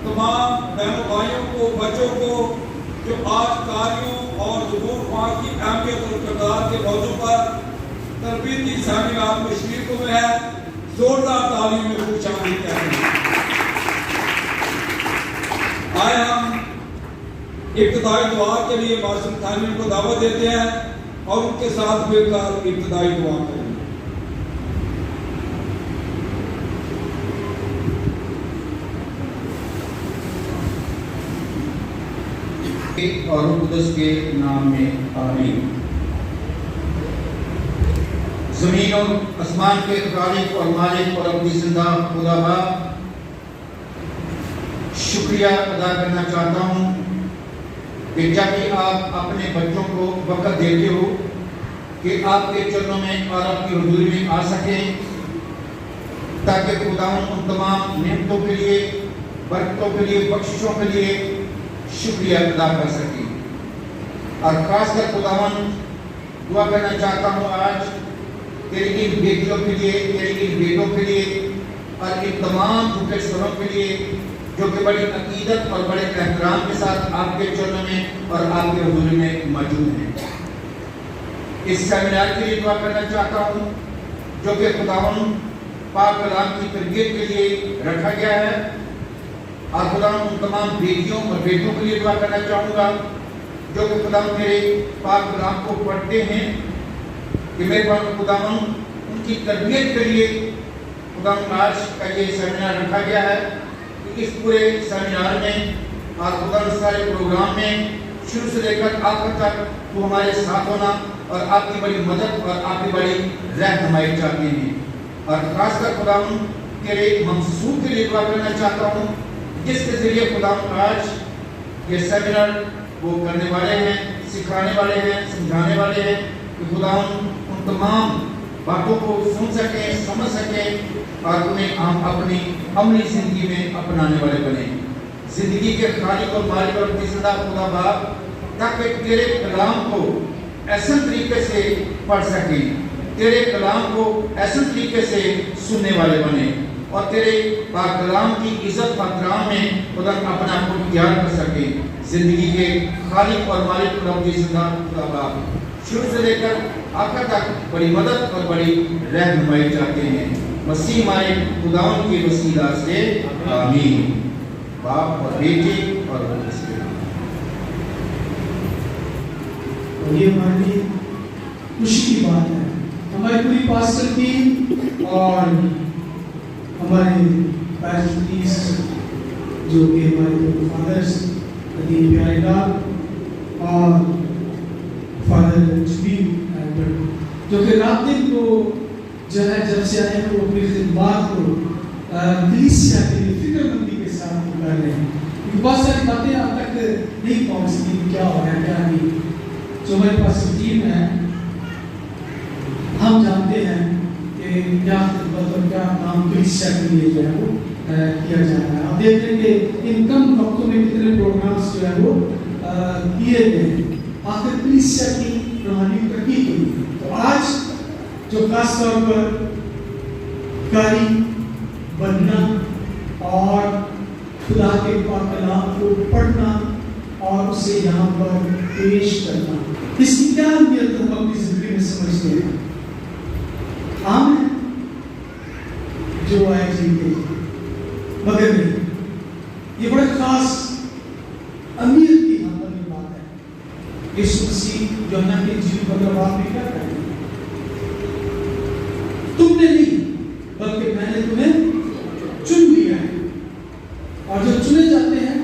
تمام بہنوں بھائیوں کو، بچوں کو جو آج قاریوں اور ظہور خواہ کی اہمیت اور کردار کے موضوع پر تربیتی سیمینار میں شریک ہوئے ہیں، زوردار تعلیم میں خوش آمدید کہتے ہیں۔ آئے ہم ابتدائی دعا کے لیے ماسٹر ثانوی کو دعوت دیتے ہیں اور ان کے ساتھ مل کر ابتدائی دعا کریں۔ اور روح القدس کے نام میں آمین۔ زمین اور آسمان کے خالق اور مالک اور اپنی زندہ خدا باپ، شکریہ ادا کرنا چاہتا ہوں کہ جب بھی آپ اپنے بچوں کو وقت دیتے ہو کہ آپ کے چرنوں میں اور آپ کی حضوری میں آ سکیں، تاکہ خداوند ان تمام نعمتوں کے لیے، برکتوں کے لیے، بخششوں کے لیے شکریہ ادا کر سکیں۔ اور خاص کر خداوند دعا کرنا چاہتا ہوں آج تیری ان بیٹیوں کے لیے، تیری ان بیٹوں کے لیے اور ان تمام جھوٹے سروں کے لیے جو کہ بڑی عقیدت اور بڑے احترام کے ساتھ آپ کے چرنوں میں اور آپ کے حضور میں موجود ہیں۔ اس سیمینار کے لیے دعا کرنا چاہتا ہوں جو کہ خداوند پاک کلام کی تربیت کے لیے رکھا گیا ہے، اور خداوند ان تمام بیٹیوں اور بیٹوں کے لیے دعا کرنا چاہوں گا جو کہ خداوند میرے پاک کلام کو پڑھتے ہیں، کہ میرے پاس خداوند ان کی تربیت کے لیے خداوند آج کا یہ سیمینار رکھا گیا ہے۔ اس پورے سیمینار میں اور خداوند سارے پروگرام میں شروع سے لے کر آخر تک تو ہمارے ساتھ ہونا اور آپ کی بڑی مدد اور آپ کی بڑی رہنمائی چاہتے ہیں، اور خاص کر خداوند تیرے منصوب کے لیے دعا کرنا چاہتا ہوں جس کے ذریعے خداوند آج یہ سیمینار وہ کرنے والے ہیں، سکھانے والے ہیں، سمجھانے والے ہیں، کہ خداوند ان تمام باتوں کو سن سکیں، سمجھ سکیں اور انہیں ہم اپنی عملی زندگی میں اپنانے والے بنیں۔ زندگی کے خالق اور مالک اور زندہ خدا باپ، تاکہ تیرے کلام کو ایسے طریقے سے پڑھ سکیں، تیرے کلام کو ایسے طریقے سے سننے والے بنیں، اور تیرے پاک کلام کی عزت اور احترام میں خدا اپنا آپ کو تیار کر سکے۔ زندگی کے خالق اور مالک اور اپنی زندہ خدا باپ، شروع سے لے کر آخر تک بڑی مدد اور بڑی رہنمائی چاہتے ہیں، مسیح ہمارے خداوند کے وسیلہ سے آمین۔ باپ اور بیٹے اور یہ ہماری خوشی کی بات ہے، ہماری پوری پاسٹر ٹیم اور ہمارے پیسٹریز جو کہ ہمارے فادرز ندیم پیارے ڈاک اور فادر جبیر جو کہ رات دن کو جو ہے جب سے آئے ہیں وہ اپنی خدمات کو کلیسیا کے لیے فکر مندی کے ساتھ کر رہے ہیں، کیونکہ بہت ساری باتیں اب تک نہیں پہنچتی کیا ہو رہا ہے کیا نہیں۔ جو ہمارے پاس ٹیم ہے، ہم جانتے ہیں کہ کیا خدمت اور کیا کام کلیسیا کے لیے جو ہے وہ کیا جا رہا ہے۔ آپ دیکھ رہے ہیں کہ ان کم وقتوں میں کتنے پروگرامز جو ہے وہ کیے گئے ہیں، آخر کلیسیا کی روحانی ترقی کے لیے۔ تو آج جو خاص طور پر قاری بننا اور خدا کے پاک کلام کو پڑھنا اور اسے یہاں پر پیش کرنا، اس کی کیا اہمیت ہم اپنی زندگی میں سمجھتے ہیں؟ عام ہے جو آئے جیتے مگر نہیں، یہ بڑا خاص اہمیت کی ہم پر بات ہے۔ یسوع مسیح جو اللہ کے جیل پر آپ نے کیا کہا، تم نے نہیں بلکہ میں نے تمہیں چن لیا ہے، اور جو چنے جاتے ہیں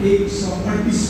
138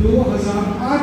2008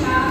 4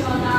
14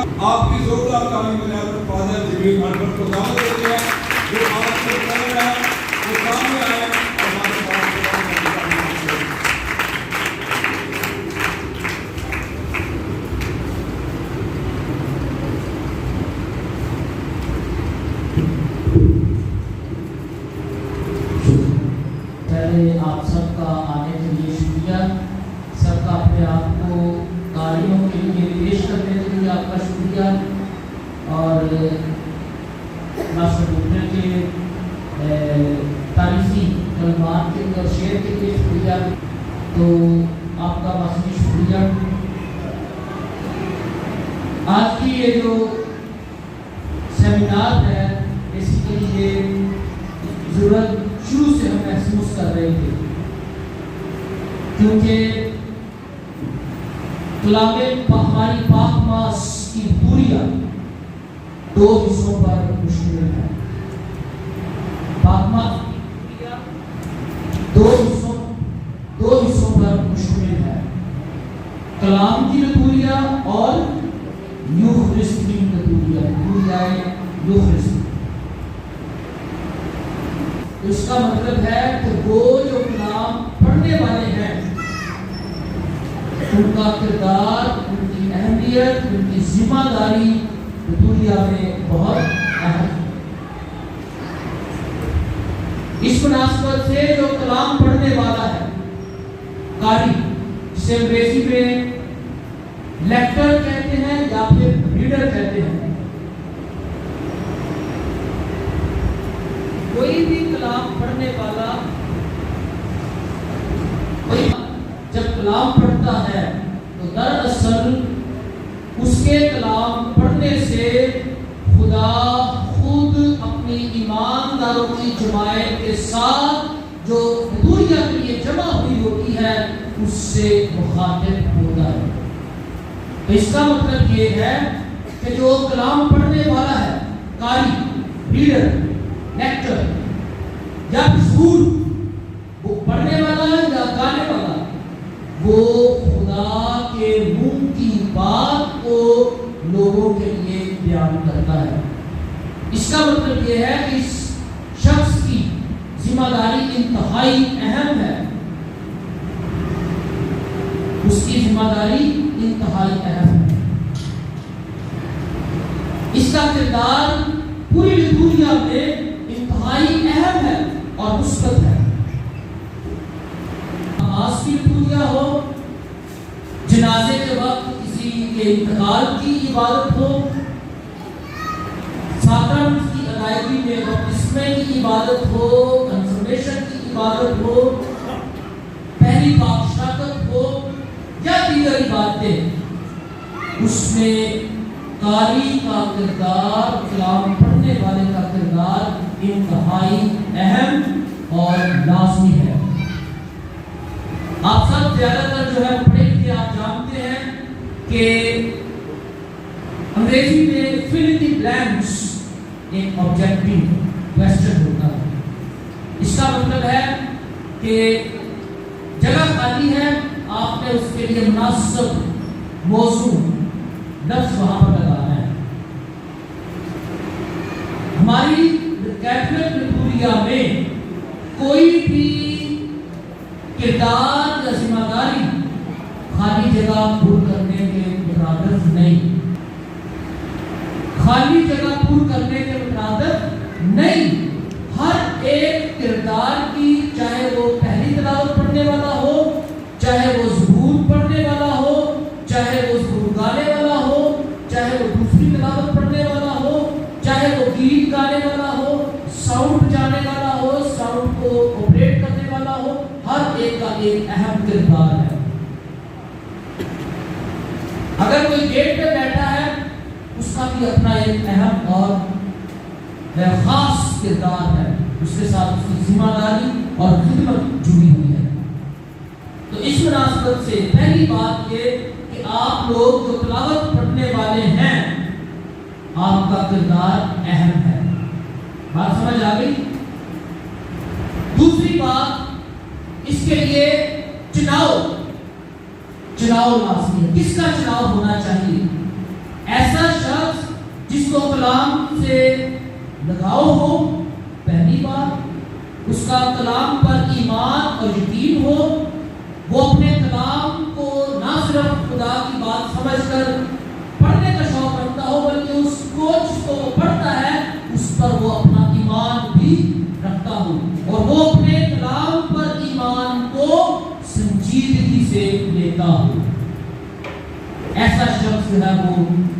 آپ کی زوردار تعلیم میں اپنے فاضل جبریل انور کو دعوت دیتے ہیں جو آپ کو کر رہا ہے وہ سامنے آئے اور ہمارے پاس پہلے آپ سب کا آنے کے لیے شکریہ، سب کا اپنے آپ کو قاریوں کے لیے پیش کرنے کے لیے آپ کا شکریہ، اور ماسٹر ڈاکٹر کے تعریفی کلمات کے لیے اور شعر کے لیے شکریہ، تو آپ کا مخصوص شکریہ۔ آج کی یہ جو سیمینار ہے بیسیکلی یہ ضرورت شروع سے ہم محسوس کر رہے تھے، کیونکہ کلام ہماری پاک ماس کی پوریاں دو حصوں پر مشتمل ہے۔ پاک ماس کی پوریاں دو حصوں پر مشتمل ہے، کلام کی نتوریاں اور یوخرسٹ کی نتوریاں، یوخرسٹ۔ اس کا مطلب ہے کہ وہ جو کلام پڑھنے والے ہیں ان کا کردار، ان کی اہمیت، ان کی ذمہ داری دنیا میں بہت اہم ہے۔ اس مناسبت سے جو کلام پڑھنے والا ہے، قاری، جسے انگریزی میں لیکٹر کہتے ہیں یا پھر ریڈر کہتے ہیں، کوئی بھی کلام پڑھنے والا جب کلام پڑھتا ہے تو دراصل اس کے کلام پڑھنے سے خدا خود اپنی ایمانداروں کی جماعت کے ساتھ جو دنیا کے لیے جمع ہوئی ہوتی ہے اس سے مخاطب ہوتا ہے۔ تو اس کا مطلب یہ ہے کہ جو کلام پڑھنے والا ہے، قاری، ریڈر، لیکچر یا اسکول، وہ پڑھنے والا ہے یا گانے والا، وہ خدا کے منہ کی بات کو لوگوں کے لیے بیان کرتا ہے۔ اس کا مطلب یہ ہے کہ اس شخص کی ذمہ داری انتہائی اہم ہے، اس کی ذمہ داری انتہائی اہم ہے، اس کا کردار پوری دنیا میں انتہائی اہم ہے اور مثبت ہے۔ نماز کی پوریاں ہو، جنازے کے وقت کسی کے انتقال کی عبادت ہو، ساکرامنٹ کی ادائیگی میں بپتسمے کی عبادت ہو، کنفرمیشن کی عبادت ہو، پہلی پاک شراکت ہو یا دیگر عبادتیں، اس میں قاری کا کردار، کلام پڑھنے والے کا کردار انتہائی اہم اور لازمی ہے۔ آپ سب زیادہ تر جو ہے پڑھے لکھے آپ جانتے ہیں کہ انگریزی میں fill in the blanks ایک آبجیکٹیو کویسچن ہوتا ہے۔ اس کا مطلب ہے کہ جگہ خالی ہے، آپ نے اس کے لیے مناسب موضوع لفظ وہاں پر لگانا ہے۔ ہماری کیتھولک لٹوریا میں کوئی بھی کردار یا ذمہ داری خالی جگہ پر کرنے کے مترادف نہیں، خالی جگہ پر کرنے کے مترادف نہیں۔ ہر ایک کردار کی، چاہے وہ پہلی تلاوت پڑھنے والا ہو، چاہے وہ ظہور پڑھنے والا ہو، چاہے وہ ظہور گانے والا ہو، چاہے وہ دوسری تلاوت پڑھنے والا ہو، چاہے وہ گیت گانے والا ہو، ساؤنڈ بجانے والا ہو، ساؤنڈ کو آپریٹ کرنے والا ہو، ہر ایک کا ایک اہم کردار ہے۔ اگر کوئی گیٹ پہ بیٹھا ہے، اس کا بھی اپنا ایک اہم اور خاص کردار ہے، اس کے ساتھ اس کی ذمہ داری اور خدمت جڑی ہوئی ہے۔ تو اس مناسبت سے پہلی بات یہ کہ آپ لوگ جو تلاوت پڑھنے والے ہیں، آپ کا کردار اہم ہے۔ بات سمجھ آ گئی؟ دوسری بات، اس کے لیے چناؤ لازمی ہے۔ کس کا چناؤ ہونا چاہیے؟ ایسا شخص جس کو کلام سے لگاؤ ہو، پہلی بات اس کا کلام پر ایمان اور یقین ہو، وہ اپنے کلام کو نہ صرف خدا کی بات سمجھ کر پڑھنے کا شوق رکھتا ہو، بلکہ اس کو جس کو وہ پڑھتا ہے اس پر وہ اپنا ایمان بھی رکھتا ہو، اور وہ اپنے کلام پر ایمان کو سنجیدگی سے لیتا ہو۔ ایسا شخص جو ہے وہ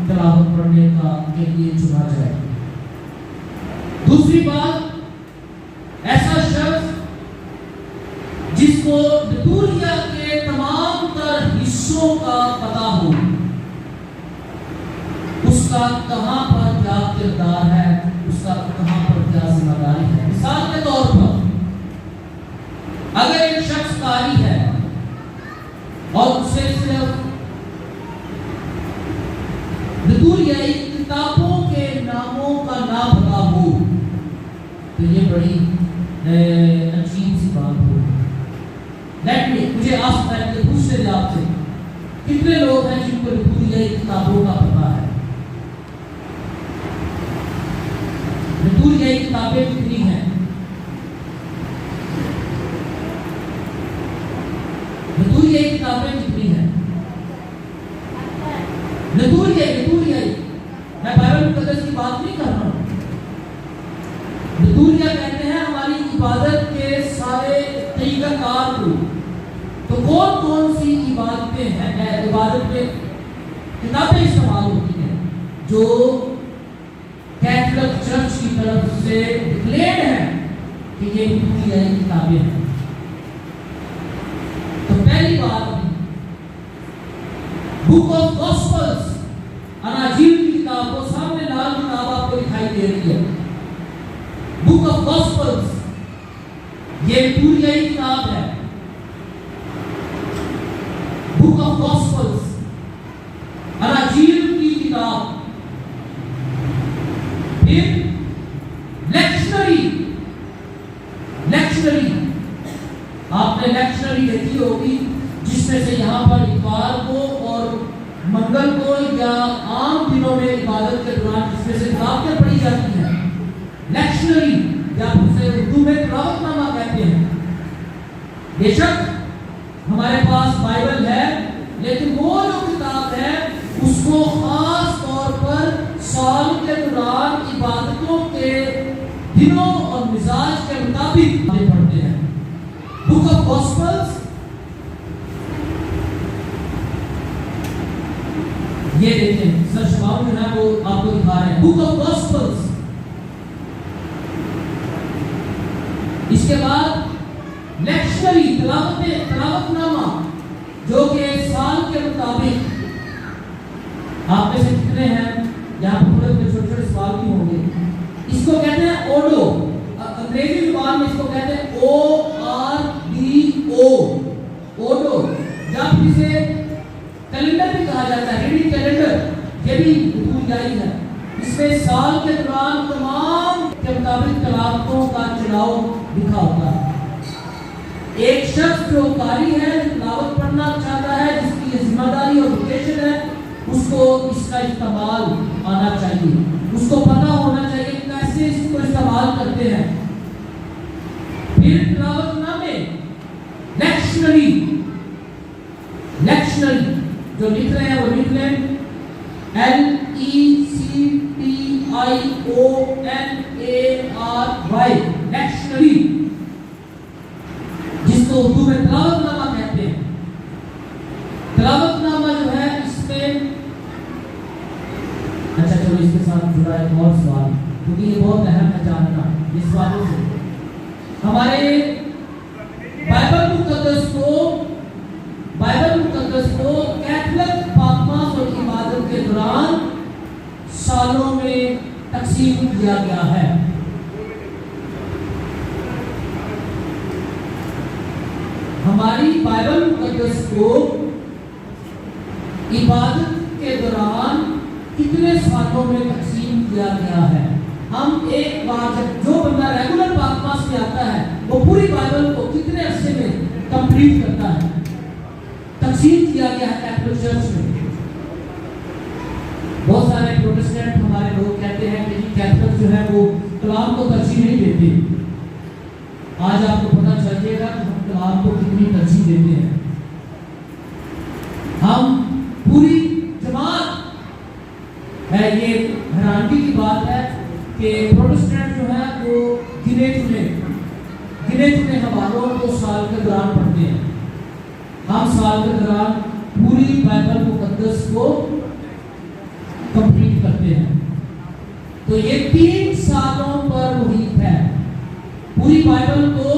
تلاوت پڑھنے کا کے لیے چنا جائے۔ دوسری بات، ایسا شخص جس کو لتوریا کے تمام تر حصوں کا پتہ ہو، اس کا کہاں پر کیا کردار ہے، اس کا کہاں پر کیا ذمہ داری ہے۔ مثال کے طور پر اگر ایک شخص قاری ہے اور اسے صرف لتوریائی کتابوں کے ناموں کا نہ پتا ہو تو یہ بڑی عجیب سی بات ہو۔ مجھے آپ سے پوچھتے تھے آپ سے کتنے لوگ ہیں جن کو لتوریائی کتابوں کا پتا ہے؟ لتوریائی کتابیں کتنی ہیں؟ لتوریائی کتابیں کتنی ہیں؟ لتوریائی میں بائبل مقدس کی بات نہیں کر رہا ہوں۔ لتوریا کہتے ہیں ہماری عبادت کے سارے طریقہ کار کو۔ تو کون کون سی عبادتیں ہیں، عبادت میں کتابیں استعمال ہوتی ہیں جو کیتھولک چرچ کی طرف سے ڈکلیئرڈ ہے کہ یہ لتوریائی کتابیں ہیں؟ تو پہلی بات، بک آف گاسپلز، اناجیل کی کتاب، وہ سامنے لال کتاب آپ کو دکھائی دے رہی ہے، بک آف گاسپلز، یہ لتوریائی کتاب ہے۔ بک آف گاسپلز، اناجیل کی کتاب۔ پھر لیکشنری، آپ نے لیکشنری دیکھی ہوگی جس میں سے یہاں پر اتوار کو اور منگل کو یا عام دنوں میں عبادت کے دوران جس میں سے کتابیں پڑھی جاتی ہیں، لیکشنری یا اسے اردو میں تلاوت نامہ کہتے ہیں۔ بے شک ہمارے پاس بائبل ہے، لیکن وہ جو کتاب ہے اس کو خاص طور پر سال کے دوران عبادتوں کے دنوں اور مزاج کے مطابق پڑھتے ہیں۔ بک آف گاسپلز، یہ دیکھیں سر شمار جو ہے وہ آپ کو دکھا رہے ہیں، بک آف گاسپلز۔ اس کے بعد لیکشنری، تلاوت نامہ جو کہ سال کے مطابق۔ آپ میں سے کتنے ہیں یہاں پر چھوٹے چھوٹے سوال بھی ہوں گے؟ اس کو کہتے ہیں اوڈو، انگریزی زبان میں اس کو کہتے ہیں ORDO، اوڈو، یا پھر اسے کیلنڈر بھی کہا جاتا ہے، ریڈنگ کیلنڈر، یہ بھی لتوریائی ہے۔ اس میں سال کے دوران تمام کے مطابق تلاوتوں کا چڑھاؤ لکھا ہوتا ہے۔ ایک شخص جو قاری ہے، تلاوت پڑھنا چاہتا ہے، جس کی یہ ذمہ داری اور ووکیشن ہے، اس کو اس کا استعمال آنا چاہیے، اس کو پتہ ہونا چاہیے کیسے اس کو استعمال کرتے ہیں۔ پھر تلاوت نامے، لیکشنری جو لکھ رہے ہیں وہ لکھ لیں LECTIONARY، لیکشنری، جس کو اردو میں تلاوت نامہ کہتے ہیں۔ تلاوت نامہ جو ہے اس میں، اچھا چلو اس کے ساتھ جڑا ایک اور سوال، کیونکہ یہ بہت اہم ہے جاننا اس سوالوں سے۔ ہمارے بائبل مقدس کو کیتھولک پاکماس اور عبادت کے دوران سالوں میں تقسیم کیا گیا ہے۔ ہماری بائبل مقدس کو عبادت کے دوران کتنے سالوں میں تقسیم کیا گیا ہے؟ ہم ایک بار جو بندہ ریگولر پاکماس میں آتا ہے وہ پوری بائبل کو کتنے عرصے میں کمپلیٹ کرتا ہے؟ تقسیم کیا گیا ہے کیتھولک چرچ میں۔ بہت پروٹسٹنٹ ہمارے لوگ کہتے ہیں کہ کیتھولک جو ہے وہ کلام کو ترجیح نہیں دیتے. آج آپ کو پتہ چل جائے گا کہ ہم کلام کو کتنی ترجیح دیتے ہیں. ہم پوری جماعت ہے, یہ حیرانگی کی بات ہے کہ پروٹسٹنٹ جو ہے وہ گنے چنے حوالوں کو سال کے دوران پڑھتے ہیں. ہم سال کے دوران پوری بائبل مقدس کو کمپلیٹ کرتے ہیں. تو یہ 3 سالوں پر محیط ہے. پوری بائبل کو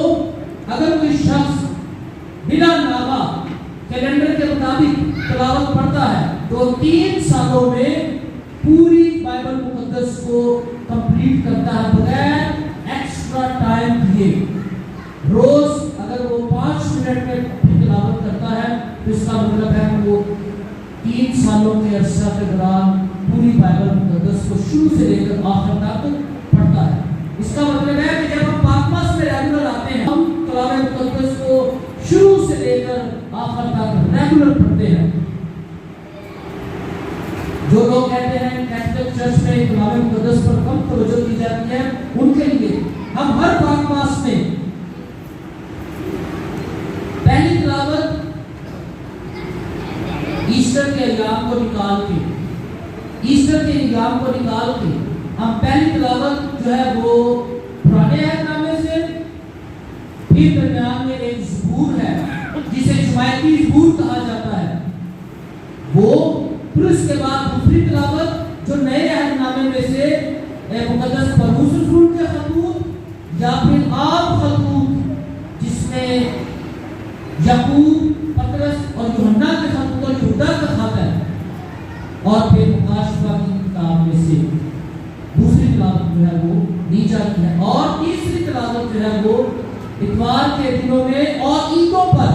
اگر کوئی شخص بنا ناغہ کیلنڈر کے مطابق تلاوت پڑھتا ہے تو 3 سالوں میں پوری بائبل مقدس کو کمپلیٹ کرتا ہے بغیر ایکسٹرا ٹائم دیے. روز اگر وہ 5 منٹ میں تلاوت کرتا ہے تو اس کا مطلب ہے کہ وہ 3 سالوں کے عرصہ کے دوران پوری بائبل مقدس کو شروع سے لے کر آخر تک پڑھتا ہے. اس کا مطلب ہے کہ جب ہم پاکمس میں ریگولر آتے ہیں ہم کلام مقدس کو شروع سے لے کر آخر تک ریگولر پڑھتے ہیں. جو لوگ کہتے ہیں کیتھولک چرچ میں کلام مقدس پر کم توجہ دی جاتی ہے ان کے لیے ہم ہر پاکمس میں پہلی تلاوت ایسٹر کے ایام کو نکال کے ہم پہلی تلاوت جو ہے وہ پرانے عہد نامے سے, پھر درمیان میں ایک زبور ہے جسے شمائتی زبور کہا جاتا ہے وہ, پھر اس کے بعد دوسری تلاوت جو نئے عہد نامے میں سے مقدس پولس رسول کے خطوط یا پھر عام خطوط جس میں یعقوب, پطرس اور یوحنا کے خطوط اور یہودا کا خط ہے, اور پھر مکاشفہ کی کتاب میں سے دوسری تلاوت جو ہے وہ دی جاتی ہے, اور تیسری تلاوت جو ہے وہ اتوار کے دنوں میں اور عیدوں پر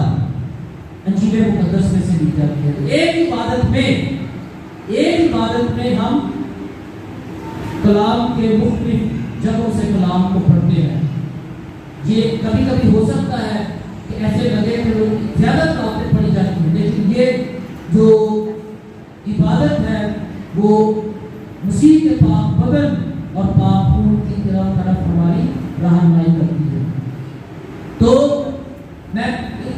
انجیل مقدس میں سے دی جاتی ہے. ایک عبادت میں ہم کلام کے مختلف جگہوں سے کلام کو پڑھتے ہیں. یہ کبھی کبھی ہو سکتا ہے کہ ایسے لگے کہ زیادہ تلاوتیں پڑھی جاتی ہیں, لیکن یہ جو عبادت ہے وہ مسیح کے پاک بدن اور پاک خون کی طرف ہماری رہنمائی کرتی ہے. تو میں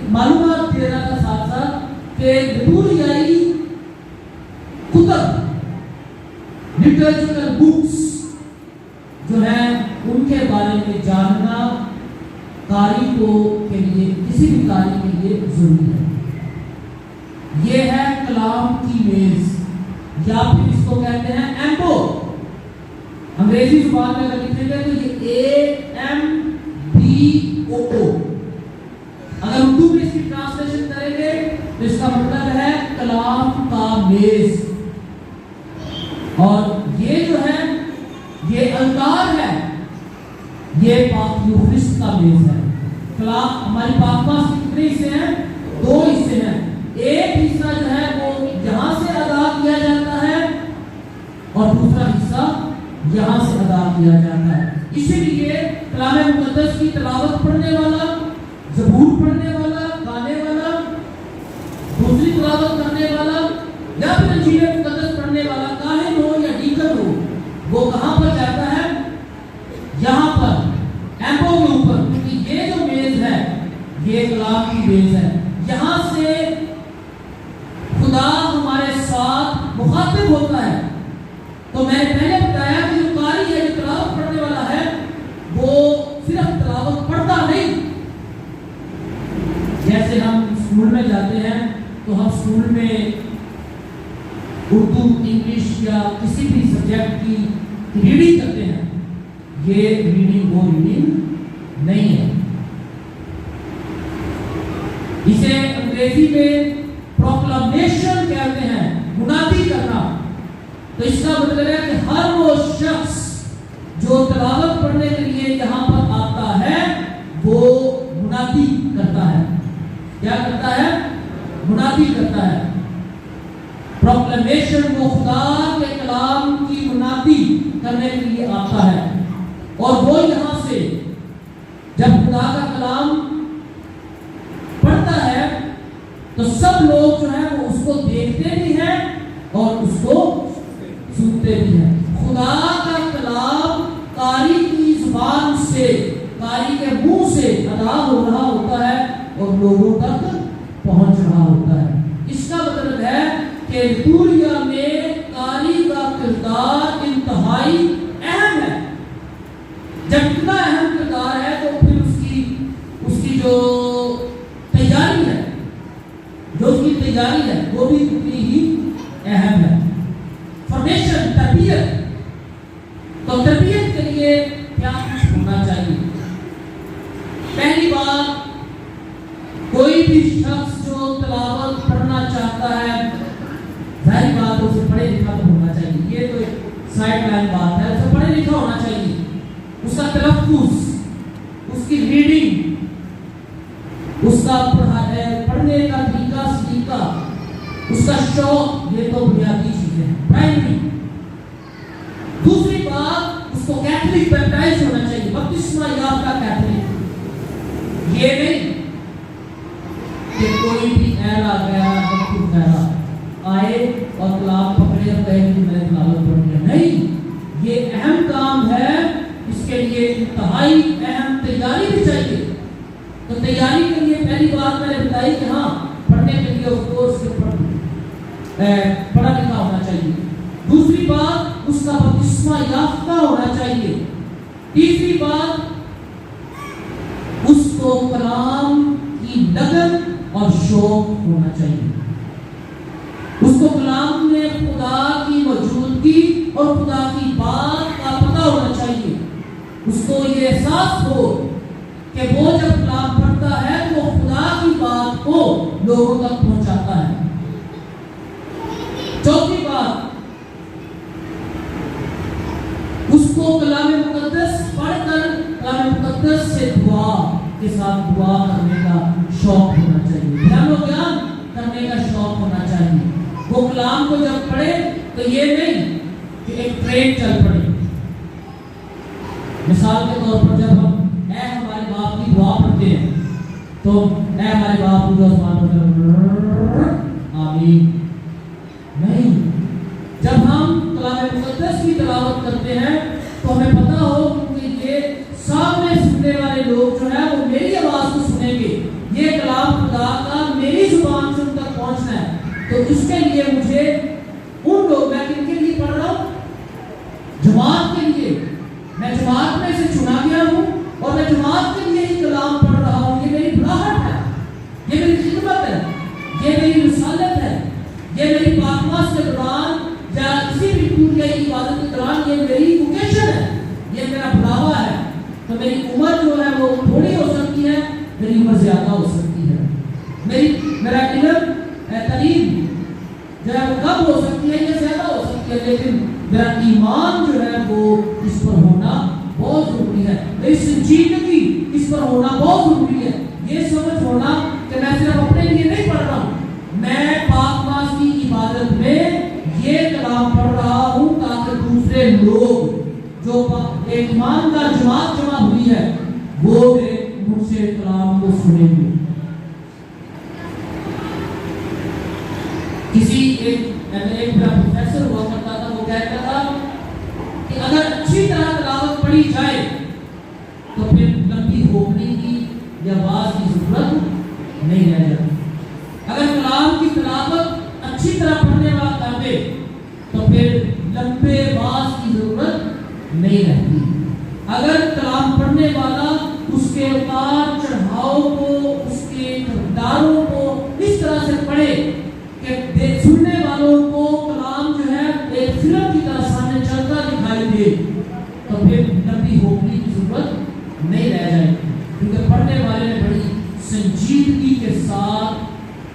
معلومات دے رہا تھا ساتھ ساتھ کہ لٹوریائی کتب, لٹریچرل بکس جو ہیں ان کے بارے میں جاننا قاری کو کے لیے, کسی بھی قاری کے لیے ضروری ہے. یہ ہے کلام کی میز, یا پھر اس کو کہتے ہیں ایمبو. انگریزی زبان میں اگر لکھیں گے تو یہ AMBOO. اگر اردو میں اس کی ٹرانسلیشن کریں گے تو اس کا مطلب ہے کلام کا میز. اور یہ جو ہے یہ الکار ہے, یہ پاک یوخرسٹ کا میز ہے. کلام ہماری پاک پاس کتنے حصے ہیں؟ 2 حصے ہیں. ایک حصہ جو ہے وہ یہاں سے ادا کیا جاتا ہے اور دوسرا حصہ یہاں سے ادا کیا جاتا ہے. اسی لیے کلام مقدس کی تلاوت پڑھنے والا, زبور پڑھنے والا, گانے والا, دوسری تلاوت کرنے والا یا پھر انجیل مقدس پڑھنے والا, کاہن ہو یا ڈیکن ہو, وہ کہاں پر جاتا ہے؟ یہاں پر ایمبو کے اوپر, کیونکہ یہ جو میز ہے یہ کلام کی میز ہے. یہاں سے خدا ہمارے ساتھ مخاطب ہوتا ہے. تو میں نے پہلے بتایا کہ جو قاری ہے, جو تلاوت پڑھنے والا ہے, وہ صرف تلاوت پڑھتا نہیں. جیسے ہم اسکول میں جاتے ہیں تو ہم اسکول میں اردو, انگلش یا کسی بھی سبجیکٹ کی ریڈنگ کرتے ہیں. یہ ریڈنگ وہ ریڈنگ نہیں ہے. اسے انگریزی میں پروکلمیشن کہتے ہیں, منادی کرنا. تو اس کا مطلب ہے کہ ہر وہ شخص جو تلاوت پڑھنے کے لیے یہاں پر آتا ہے وہ منادی کرتا ہے. کیا کرتا ہے؟ منادی کرتا ہے. پروکلمیشن وہ خدا کے کلام کی منادی کرنے کے لیے آتا ہے. اور وہ یہاں سے جب خدا کا کلام پڑھتا ہے تو سب لوگ جو ہے وہ اس کو دیکھتے بھی ہیں اور اس کو سنتے ہوتے بھی ہیں. خدا کا کلام قاری کی زبان سے، قاری کے منہ سے ادا ہو رہا ہوتا ہے اور لوگوں تک پہنچ رہا ہوتا ہے. اس کا مطلب ہے کہ لیٹوریا میں قاری کا کردار انتہائی اہم ہے. جب اتنا اہم کردار ہے تو پھر اس کی جو تیاری ہے، وہ بھی اتنی ہی اہم ہے. فارمیشن، تربیت. تو تربیت کے لیے کیا کچھ ہونا چاہیے؟ پہلی بات، کوئی بھی شخص جو تلاوت پڑھنا چاہتا ہے، ظاہری بات اسے پڑھے لکھا تو ہونا چاہیے. یہ تو سائڈ لائن بات ہے، اسے پڑھے لکھا ہونا چاہیے. اس کا تلفظ، اس کی ریڈنگ، اس کا پڑھنے کا طریقہ سلیقہ، اس کا شوق، یہ تو بنیادی چیزیں ہیں، پرائمری. دوسری بات، اس کو کیتھولک بیپٹائز ہونا چاہیے، بپتسمہ یافتہ کیتھولک. یہ نہیں کہ کوئی بھی ایرا گیا آئے اور کلام پکڑے اور کہے کہ میں نے تلاوت پڑھی ہے. نہیں، یہ اہم کام ہے. اس کے لیے انتہائی اہم تیاری بھی چاہیے. تو تیاری کے لیے پہلی بات میں نے بتائی کہ ہاں، پڑھنے کے لیے اس کو پڑھا لکھا ہونا چاہیے. دوسری بات، اس کا بپتسمہ یافتہ ہونا چاہیے. تیسری بات، اس کو کلام کی لگن اور شوق ہونا چاہیے. اس کو کلام میں خدا کی موجودگی اور خدا کی بات کا پتہ ہونا چاہیے. اس کو یہ احساس ہو کہ وہ جب کلام پڑھتا ہے تو خدا کی بات کو لوگوں تک پہنچاتا ہے. چوتھی بات، اس کو کلام مقدس پڑھ کر کلام مقدس سے دعا کے ساتھ دعا کرنے کا شوق ہونا چاہیے. دھیان و گیان کرنے کا شوق ہونا چاہیے. وہ کلام کو جب پڑھے تو یہ نہیں کہ ایک ٹرین چل پڑے. مثال کے طور پر جب ہم اے ہمارے باپ کی دعا پڑھتے ہیں تو اے ہمارے باپ جو آسمان پر آمین نہیں. جب ہم کلام مقدس کی تلاوت کرتے ہیں تو ہمیں پتہ ہو کہ یہ سامنے سننے والے لوگ جو ہے وہ میری آواز کو سنیں گے. یہ کلام خدا کا میری زبان سے ان تک پہنچنا ہے. تو اس کے لیے مجھے ان لوگ، میں کن کے لیے پڑھ رہا ہوں؟ جماعت کے لیے. میں جماعت میں سے چنا گیا ہوں اور میں جماعت کے لیے ہی کلام پڑھ رہا ہوں. یہ میری بڑاہٹ ہے، یہ میری خدمت ہے، یہ میری رسالت ہے، یہ میری پاکواس کے دوران یا کسی بھی پوری عبادت کے دوران یہ میری ووکیشن ہے، یہ میرا بڑھاوا ہے. تو میری عمر جو ہے وہ تھوڑی ہو سکتی ہے، میری عمر زیادہ ہو سکتی ہے. میرا علم تعلیم جو ہے وہ کم ہو سکتی ہے یا زیادہ ہو سکتی ہے، لیکن میرا ایمان جو ہے وہ اس پر ہونا بہت ضروری ہے. میری سنجیدگی اس پر ہونا بہت ضروری ہے. یہ سمجھ ہونا کہ میں صرف اپنے لیے نہیں پڑھ رہا ہوں، میں پاک باز کی عبادت میں یہ کلام پڑھ رہا ہوں تاکہ دوسرے لوگ جو ایک ایماندار جماعت جمع ہوئی ہے وہ مجھ سے کلام کو سنیں گے. ایک پروفیسر ہوا کرتا تھا، وہ کہتا تھا کہ اگر اچھی طرح تلاوت پڑھی جائے تو پھر لمبی ہونے کی یا باز کی ضرورت نہیں رہ جاتی. اگر کلام کی تلاوت اچھی طرح پڑھنے والا کر دے تو پھر لمبے باز کی ضرورت نہیں رہتی. اگر کلام پڑھنے والا اس کے اتار چڑھاؤ کو، اس کے کرداروں کو اس طرح سے پڑھے کہ سننے والوں کو کلام جو ہے ایک فلم کی طرح سامنے چلتا دکھائی دے تو پھر لمبی ہونے کی ضرورت نہیں رہ جائے گی، کیونکہ پڑھنے والے نے بڑی سنجیدگی کے ساتھ،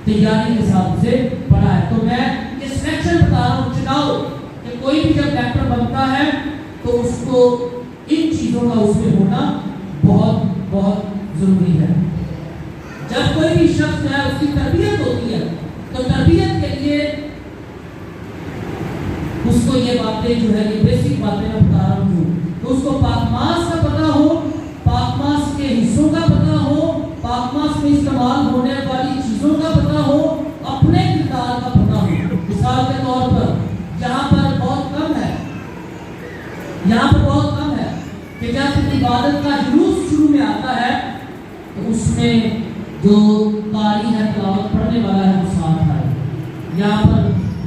تیاری کے ساتھ سے پڑھا ہے. تو میں یہ سلیکشن بتا رہا ہوں، چناؤ کہ کوئی بھی جب ڈاکٹر بنتا ہے تو اس کو ان چیزوں کا اس میں ہونا بہت بہت ضروری ہے. جب کوئی بھی شخص ہے اس کی تربیت ہوتی ہے تو تربیت کے لیے اس کو یہ باتیں جو ہے یہ بیسک باتیں میں بتا رہا ہوں تو اس کو پاکماس کا پتہ ہو، پاکماس کے حصوں کا پتہ ہو، پاکماس میں استعمال ہونے والی چیزوں کا پتہ ہو، اپنے کردار کا پتہ ہو. مثال کے طور پر جہاں پر بہت کم ہے یہاں پر بہت کم ہے کہ جب عبادت کا جلوس شروع میں آتا ہے تو اس میں جو قاری ہے تلاوت پڑھنے والا ہے وہ ساتھ آئے. یہاں پر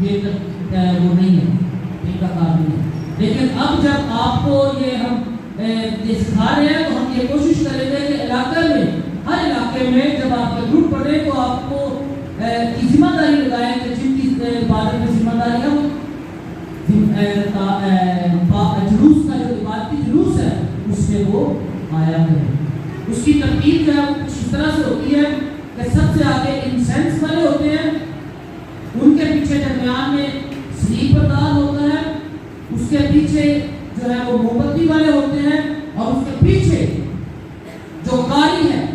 یہ وہ نہیں ہے، ان کا کام نہیں ہے. لیکن اب جب آپ کو یہ ہم یہ سکھا رہے ہیں تو ہم یہ کوشش کریں گے کہ علاقے میں، ہر علاقے میں جب آپ کا گروپ پڑھے تو آپ کو کی ذمہ داری لگائیں کہ جن کی عبادت میں ذمہ داری ہے جلوس کا جو عبادتی جلوس ہے اس میں وہ آیا کرے. اس کی ترتیب جو ہے کچھ اس طرح سے ہوتی ہے کہ سب سے آگے انسینس والے ہوتے ہیں، ان کے پیچھے درمیان میں سلیپ دار ہوتا ہے، اس کے پیچھے جو ہے وہ موم بتی والے ہوتے ہیں، اور اس کے پیچھے جو قاری ہے،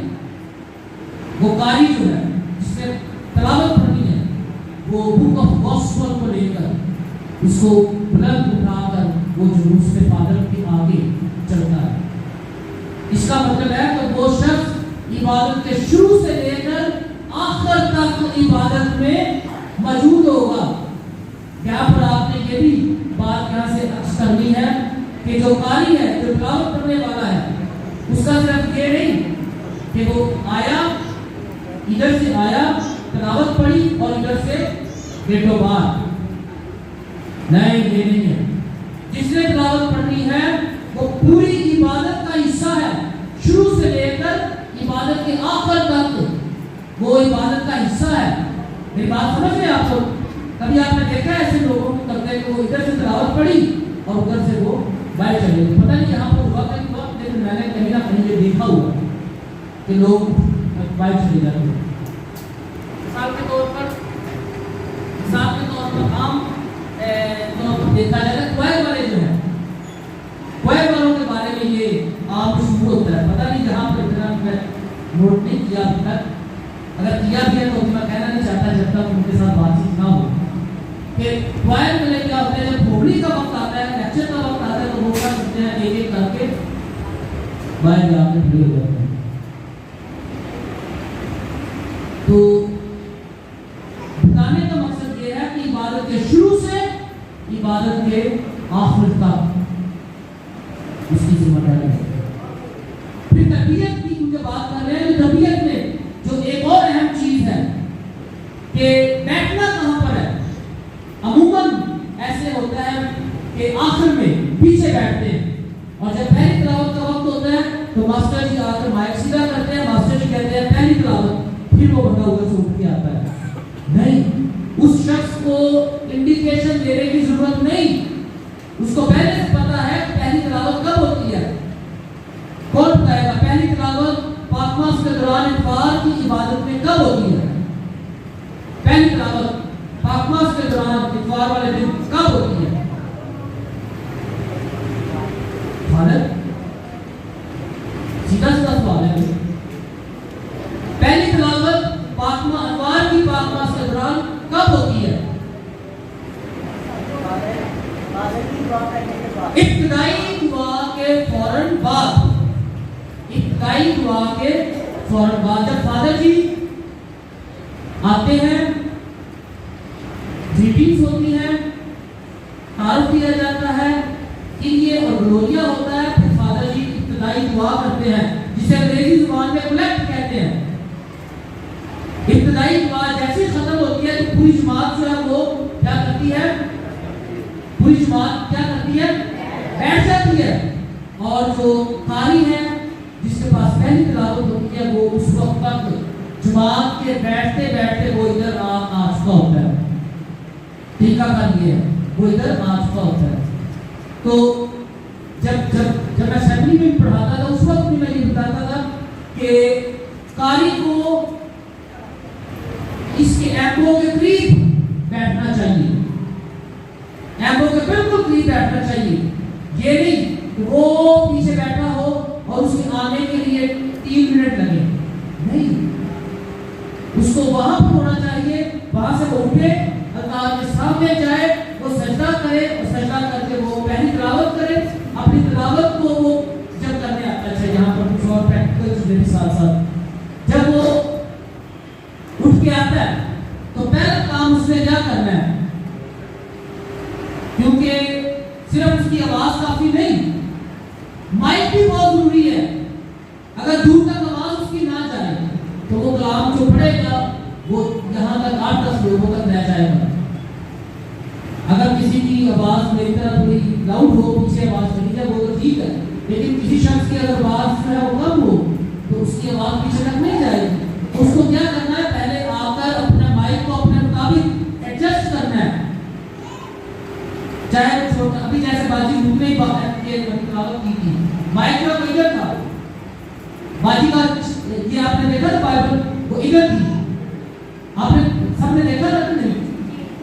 وہ قاری جو ہے جس نے تلاوت پڑھنی ہے وہ بک آف گاسپل کو لے کر اس کو بلند اٹھا کر وہ جلوس میں فادر کے آگے چلتا ہے. اس کا مطلب ہے کہ وہ شخص عبادت کے شروع سے لے کر آخر تک عبادت میں موجود ہوگا. یہاں پر آپ نے یہ بھی بات یہاں سے عکس کرنی ہے کہ جو قاری ہے، جو تلاوت پڑھنے والا ہے، اس کا صرف یہ نہیں کہ وہ آیا، ادھر سے آیا، تلاوت پڑھی اور ادھر سے گیٹوں باہر. نہیں، یہ نہیں ہے. جس نے تلاوت پڑھنی ہے وہ پوری عبادت کا حصہ ہے، شروع سے لے کر عبادت کے آخر تک وہ عبادت کا حصہ ہے. میری بات سمجھ رہے ہیں آپ لوگ؟ کبھی آپ نے دیکھا ایسے لوگوں کو کرتے کہ وہ ادھر سے تلاوت پڑھی اور ادھر سے وہ باہر چلے گئے. پتہ نہیں یہاں پر ہوا کہ نہیں ہوا، لیکن میں نے کہیں نہ کہیں یہ دیکھا ہوا کہ لوگ باہر چلے جاتے ہیں. مثال کے طور پر عام طور پر دیکھا جائے گا کوائر والے جو ہیں، کوائر والوں کے بارے میں یہ عام مشہور ہوتا ہے. پتہ نہیں جہاں پر اتنا میں نوٹ نہیں کیا ابھی تک، اگر کیا بھی ہے تو میں کہنا نہیں چاہتا جب تک ان کے ساتھ بات چیت نہ ہو کہ کوائر والے کیا ہوتے ہیں. جب پھوڑی کا وقت آتا ہے، لیکچر کا وقت آتا ہے تو وہ کیا کرتے ہیں، ایک ایک کر کے باہر جا کے کھڑے ہو جاتے ہیں. تو بتانے کا مقصد یہ ہے کہ عبادت کے شروع سے عبادت کے آخر تک اس کی ذمہ داری ہے. پھر تربیت کی کیونکہ بات کر رہے ہیں، تربیت میں جو ایک اور اہم چیز ہے کہ بیٹھنا کہاں پر ہے. عموماً ایسے ہوتا ہے کہ آخر میں پیچھے بیٹھتے ہیں، اور جب پہلی تلاوت کا وقت ہوتا ہے تو ماسٹر جی آ کر مائک سیدھا کرتے ہیں، ماسٹر جی کہتے ہیں پہلی تلاوت، پھر وہ بندہ ادھر سے اٹھ کے آتا ہے. نہیں، اس شخص کو انڈیکیشن دینے کی ضرورت نہیں. اس کو پہلے سے پتا ہے کہ پہلی تلاوت کب ہوتی ہے. کون بتائے گا پہلی تلاوت پاک ماس کے دوران اتوار کی عبادت میں کب ہوتی ہے؟ پہلی تلاوت پاک ماس کے دوران اتوار والے دن کب ہوتی ہے؟ سیدھا سیدھا سوال ہے. پہلی تلاوت اتوار کی پاک ماس کے دوران کب ہوتی ہے؟ ابتدائی دعا کے فوراً بعد. ابتدائی دعا کے فوراً بعد جب فادر جی آتے ہیں، گریٹنگز ہوتی ہیں، تعارف دیا جاتا ہے، یہ اور گلوریا ہوتا ہے، پھر فادر جی ابتدائی دعا کرتے ہیں جسے انگریزی زبان میں کلیکٹ کہتے ہیں. ابتدائی دعا جیسے ختم ہوتی ہے تو پوری جماعت جو ہے وہ کیا کرتی ہے، پوری جماعت کیا کرتی ہے، بیٹھ جاتی ہے. اور جو قاری ہے جس کے پاس پہلی تلاوت ہوتی ہے وہ اس وقت تک جماعت کے بیٹھتے بیٹھتے وہ ادھر آ چکا ہوتا ہے. ٹھیکا کر یہ ہے وہ ادھر آ چکا ہوتا ہے. تو جب میں اسمبلی میں پڑھاتا تھا اس وقت بھی میں یہ بتاتا تھا کہ قاری کو اس کے ایمبو کے قریب بیٹھنا چاہیے، ایمبو کے بالکل قریب بیٹھنا چاہیے. یہ نہیں کہ وہ پیچھے بیٹھا ہو اور اس کے آنے کے لیے 3 منٹ لگے. نہیں، اس کو وہاں پر ہونا چاہیے، وہاں سے وہ اٹھے، اللہ کے سامنے جائے، وہ سجدہ کرے اور سجدہ کر کے وہ پہلی تلاوت کرے. اپنی تلاوت کو وہ جب کرنے آتا ہے، یہاں پر کچھ اور پریکٹیکل چیزیں بھی ساتھ ساتھ، جب وہ اٹھ کے آتا ہے تو پہلا کام اس نے کیا کرنا ہے، کیونکہ صرف اس کی آواز کافی نہیں، بھی بہت ضروری ہے. اگر دور تک آواز اس کی نہ جائے تو وہ کلام جو پڑھے گا وہ یہاں تک 8-10 لوگوں تک رہ جائے گا. اگر کسی کی آواز میری طرح تھوڑی لاؤڈ ہو, پیچھے آواز چلی جائے وہ تو ٹھیک ہے, لیکن کسی شخص کی اگر آواز جو ہے وہ کم ہو تو اس کی آواز پیچھے تک نہیں جائے گی. اس کو کیا کرنا ہے, پہلے آ کر اپنے مائک کو اپنے مطابق ایڈجسٹ کرنا ہے. چاہے وہ چھوٹا, ابھی جیسے باجی اتنے ہی بات کی تھی, مائک کا ادھر تھا, باجی کا یہ آپ نے دیکھا بائبل وہ ادھر تھی, آپ نے سب نے دیکھا نا, نہیں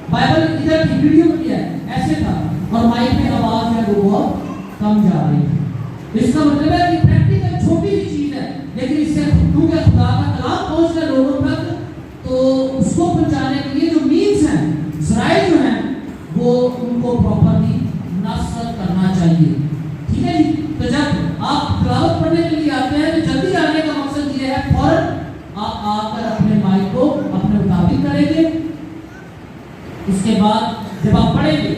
بائبل ادھر کی ویڈیو میں کیا ہے ایسے تھا, اور مائک میں آواز ہے وہ بہت کم جا رہی ہے. اس کا مطلب ہے کہ پریکٹیکل چھوٹی سی چیز ہے, لیکن اس سے کیونکہ خدا کا کلام پہنچ رہا ہے لوگوں تک, تو اس کو پہنچانے کے لیے جو مینس ہیں, ذرائع جو ہیں, وہ ان کو پراپرلی مناسب کرنا چاہیے. ٹھیک ہے جی. تو جب آپ تلاوت پڑھنے کے لیے آتے ہیں تو جلدی آنے کا مقصد یہ ہے فوراً آپ آ کر اپنے مائک کو اپنے مطابق کریں گے. اس کے بعد جب آپ پڑھیں گے,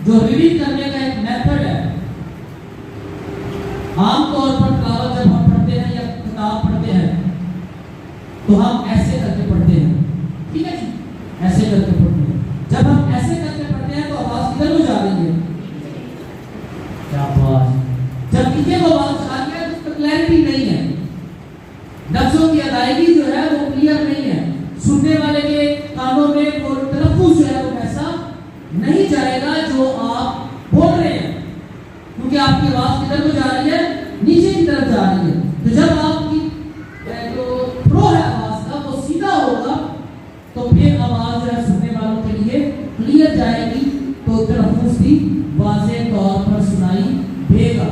جو ریڈنگ کرنے کا ایک میتھڈ ہے, عام طور پر تلاوت جب ہم پڑھتے ہیں یا کتاب پڑھتے ہیں تو ہم ایسے کر کے پڑھتے ہیں. ٹھیک ہے جی, ایسے کر کے پڑھتے ہیں. جب ہم ایسے کر کے پڑھتے ہیں تو آواز کدھر کو جا رہی ہے, کیا آواز, جب پیچھے کو آواز جا رہی ہے تو اس پر کلیئرٹی نہیں ہے, لفظوں کی ادائیگی جو ہے وہ کلیئر نہیں ہے, سننے والے کے کانوں میں وہ تلفظ جو ہے وہ ایسا نہیں جائے گا جو آپ بول رہے ہیں, کیونکہ آپ کی آواز کدھر کو جا رہی ہے, نیچے کی طرف جا رہی ہے. تو جب آپ کی جو فلو ہے آواز کا وہ سیدھا ہوگا تو پھر آواز جو ہے سننے والوں کے لیے کلیئر جائے گی, تو تلفظ بھی واضح طور پر سنائی دے گا.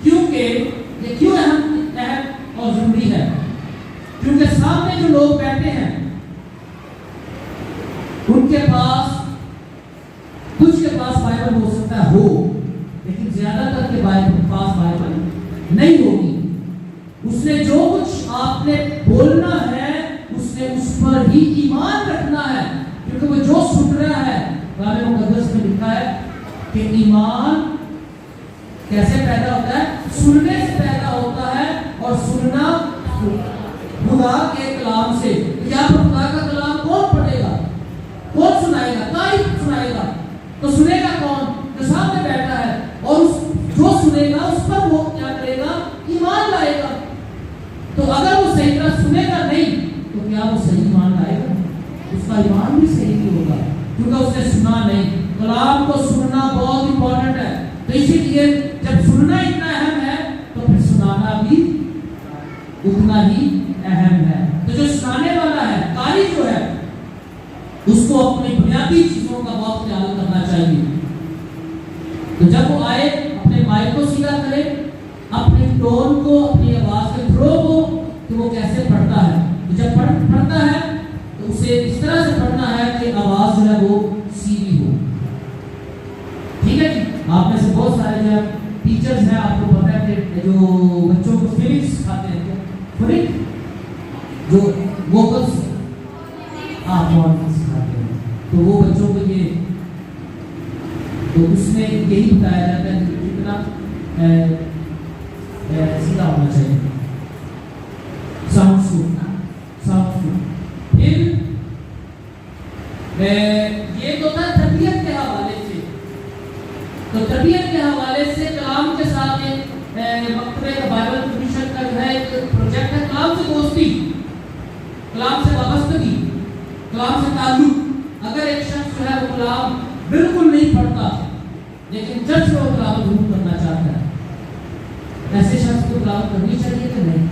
کیونکہ یہ کیوں اہم اور ضروری ہے, کیونکہ سامنے جو لوگ بیٹھے ہیں ان کے پاس کچھ کے پاس بائبل ہو سکتا ہے ہو, لیکن زیادہ تر کے پاس بائبل نہیں ہوگی. اس نے جو کچھ آپ نے بولنا ہے اس نے اس پر ہی ایمان رکھنا ہے, کیونکہ وہ جو سن رہا ہے, قرآن مقدس میں لکھا ہے کہ ایمان کیسے پیدا ہوتا ہے, سننے سے پیدا ہوتا ہے, اور سننا خدا کے کلام سے. یا خدا کا کلام کون پڑھے گا, کون سنائے گا, تاریخ سنائے گا, تو سنے گا کون, جو سامنے بیٹھا ہے, اور جو سنے گا اس پر وہ کیا کرے گا, ایمان لائے گا. تو اگر وہ صحیح طرح سنے گا نہیں تو کیا وہ صحیح ایمان لائے گا, اس کا ایمان بھی صحیح نہیں ہوگا, کیونکہ اس نے سنا نہیں. کلام کو سننا بہت امپورٹنٹ ہے, تو اسی لیے جب سننا اتنا اہم ہے تو پھر سنانا بھی اتنا ہی اہم ہے. تو جو سنانے والا ہے, قاری جو ہے, اس کو اپنی بنیادی چیزوں کا بہت خیال کرنا چاہیے. تو جب وہ آئے اپنے مائک کو سیدھا کرے, اپنے ٹون کو, اپنی آواز کے فلو کو, کہ وہ کیسے پڑھتا ہے. تو جب پڑھتا ہے تو اسے اس طرح سے پڑھنا ہے کہ آواز جو ہے وہ سیدھی ہو. ٹھیک ہے جی. آپ میں سے بہت سارے جو ٹیچرز ہیں, آپ کو پتا ہے کہ جو بچوں کو فزکس سکھاتے ہیں, جو ووکلس آپ سکھاتے ہیں, تو وہ بچوں کو یہ, تو اس میں یہی بتایا جاتا ہے کہ کتنا سیدھا ہونا چاہیے, ساؤنڈ سو. پھر یہ تو تھا تربیت کے حوالے سے. تو تربیت کے حوالے سے کلام کے ساتھ مکتبہ بائبل مشن کا جو ہے ایک پروجیکٹ ہے, کلام سے دوستی, کلام سے وابستگی, کلام سے تعلق. اگر ایک شخص جو ہے وہ کلام بالکل نہیں پڑھتا لیکن چرچ میں وہ کلام ضرور کرنا چاہتا ہے, ایسے شخص کو کلام کرنی چاہیے کہ نہیں؟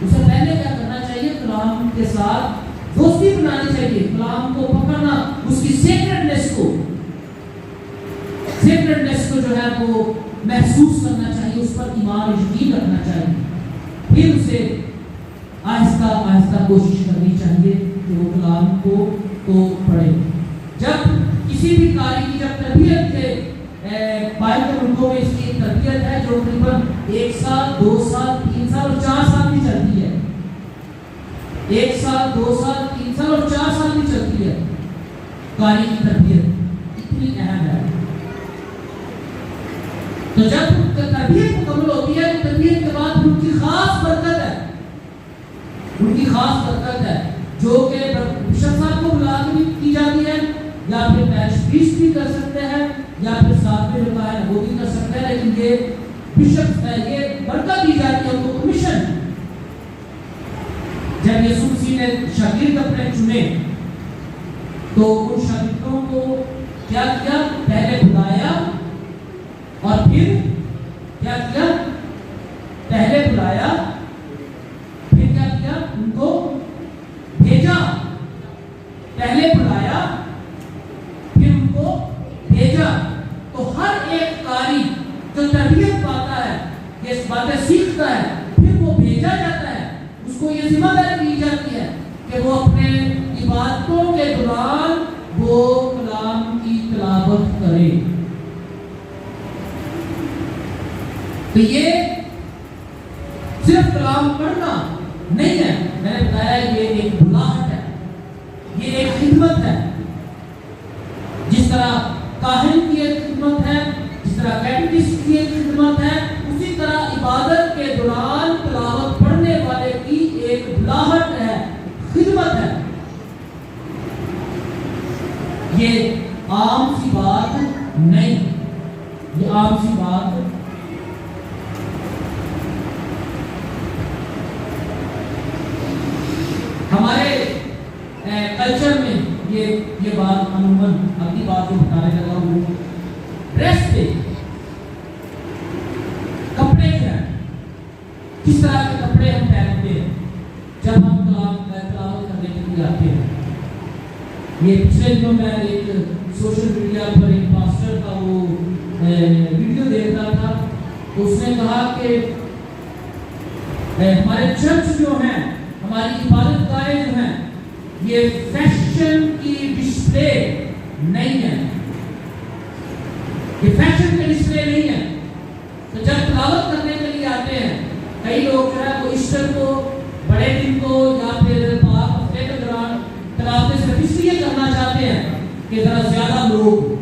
اسے پہلے کیا کرنا چاہیے, کلام کے ساتھ دوستی بنانی چاہیے, کلام کو پکڑنا, اس کی سیکرٹنیس کو جو ہے وہ محسوس کرنا چاہیے, اس پر ایمان یقین رکھنا چاہیے. پھر اسے آہستہ آہستہ کوشش کرنی چاہیے کہ وہ کلام کو پڑھے. جب کسی بھی قاری کی جب تربیت ہے, باہر کے ملکوں میں اس کی تربیت ہے جو تقریباً 1 سال 2 سال 3 سال اور 4 سال بھی چلتی ہے. 1 سال 2 سال 3 سال اور 4 سال بھی چلتی ہے. قاری کی تربیت اتنی اہم ہے. تو جب تربیت مکمل ہوتی ہے تو تربیت کے بعد ان کی خاص برکت ہے، ان کی خاص برکت ہے جو کہ بشپ صاحب کو بلا کے بھی کی جاتی ہے، یا پھر پیرش پریسٹ بھی کر سکتے ہیں، یا پھر ساتھ میں جو ہے وہ بھی کر سکتے ہیں، لیکن یہ بشپ یہ برکت دی جاتی ہے ان کو کمیشن۔ جب یسوع مسیح نے شاگرد اپنے چنے تو ان شاگردوں کو کیا کیا؟ پہلے بلایا اور پھر کیا کیا؟ پہلے بلایا پھر کیا کیا؟ ان کو بھیجا۔ پہلے بلایا پھر ان کو بھیجا۔ تو ہر ایک قاری جو تربیت پاتا ہے، یہ باتیں سیکھتا ہے، پھر وہ بھیجا جاتا ہے، اس کو یہ ذمہ داری دی جاتی ہے کہ وہ اپنے عبادتوں کے دوران وہ کلام کی تلاوت کرے۔ تو یہ صرف کلام پڑھنا نہیں ہے، میں نے بتایا یہ ایک بلاہٹ ہے، یہ ایک خدمت ہے۔ جس طرح کاہن کی ایک خدمت ہے، جس طرح کیٹیکسٹ کی ایک خدمت ہے، اسی طرح عبادت کے دوران تلاوت پڑھنے والے کی ایک بلاہٹ ہے، خدمت ہے۔ یہ عام سی بات نہیں، یہ عام سی بات ہمارے کلچر میں یہ بات عموماً اپنی بات کو بتانے لگا ہوں۔ ڈریس پہ کپڑے جو ہیں، کس طرح کے کپڑے ہم پہنتے ہیں جب ہم تلاوت کرنے کے لیے آتے ہیں۔ یہ پچھلے دنوں میں ایک سوشل میڈیا پر ایک پاسٹر کا وہ ویڈیو دیکھ رہا تھا، تو اس نے کہا کہ ہمارے چرچ جو ہیں، ہماری عبادت گاہیں جو ہیں، یہ فیشن کی ڈسپلے نہیں ہے، یہ فیشن کے ڈسپلے نہیں ہے۔ تو جب تلاوت کرنے کے لیے آتے ہیں، کئی لوگ جو ہے وہ ایسٹر کو، بڑے دن کو، یا پھر پاک ہفتے کے دوران تلاوت صرف اس لیے کرنا چاہتے ہیں کہ ذرا زیادہ لوگ،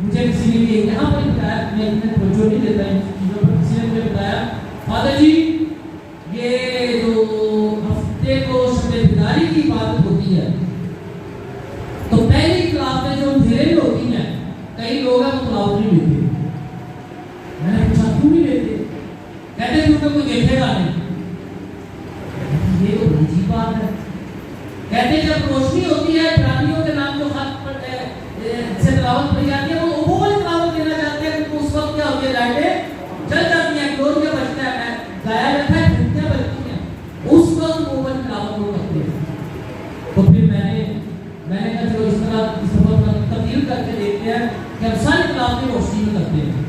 مجھے کسی نے یہاں پر بتایا، میں اتنے توجہ نہیں دیتا ان چیزوں پر، کسی نے مجھے بتایا فادر جی یہ جو ہفتے کو شب بیداری کی عبادت ہوتی ہے تو پہلی تلاوتیں جو اندھیرے میں ہوتی ہیں، کئی لوگ ہیں وہ تلاوت نہیں لیتے۔ میں نے پوچھا کیوں نہیں لیتے؟ کہتے کیونکہ کوئی دیکھے گا نہیں۔ یہ تو بڑی عجیب بات ہے۔ کہتے جب روشنی ہوتی ہے، پرانیوں کے نام جو خط پر سے تلاوت پڑھی جاتی ہے، وہ والی تلاوت دینا چاہتے ہیں، کیونکہ اس وقت کیا ہوتی ہے، لائٹیں جل جاتی ہیں، گلوریا بجتا ہے، گایا جاتا ہے، گھنٹیاں بجتی ہیں، اس وقت وہ والی تلاوت وہ کرتے ہیں۔ تو پھر میں نے کہا چلو اس طرح اس وقت تبدیل کر کے دیکھتے ہیں کہ ہم ساری تلاوتیں روشنی میں کرتے ہیں،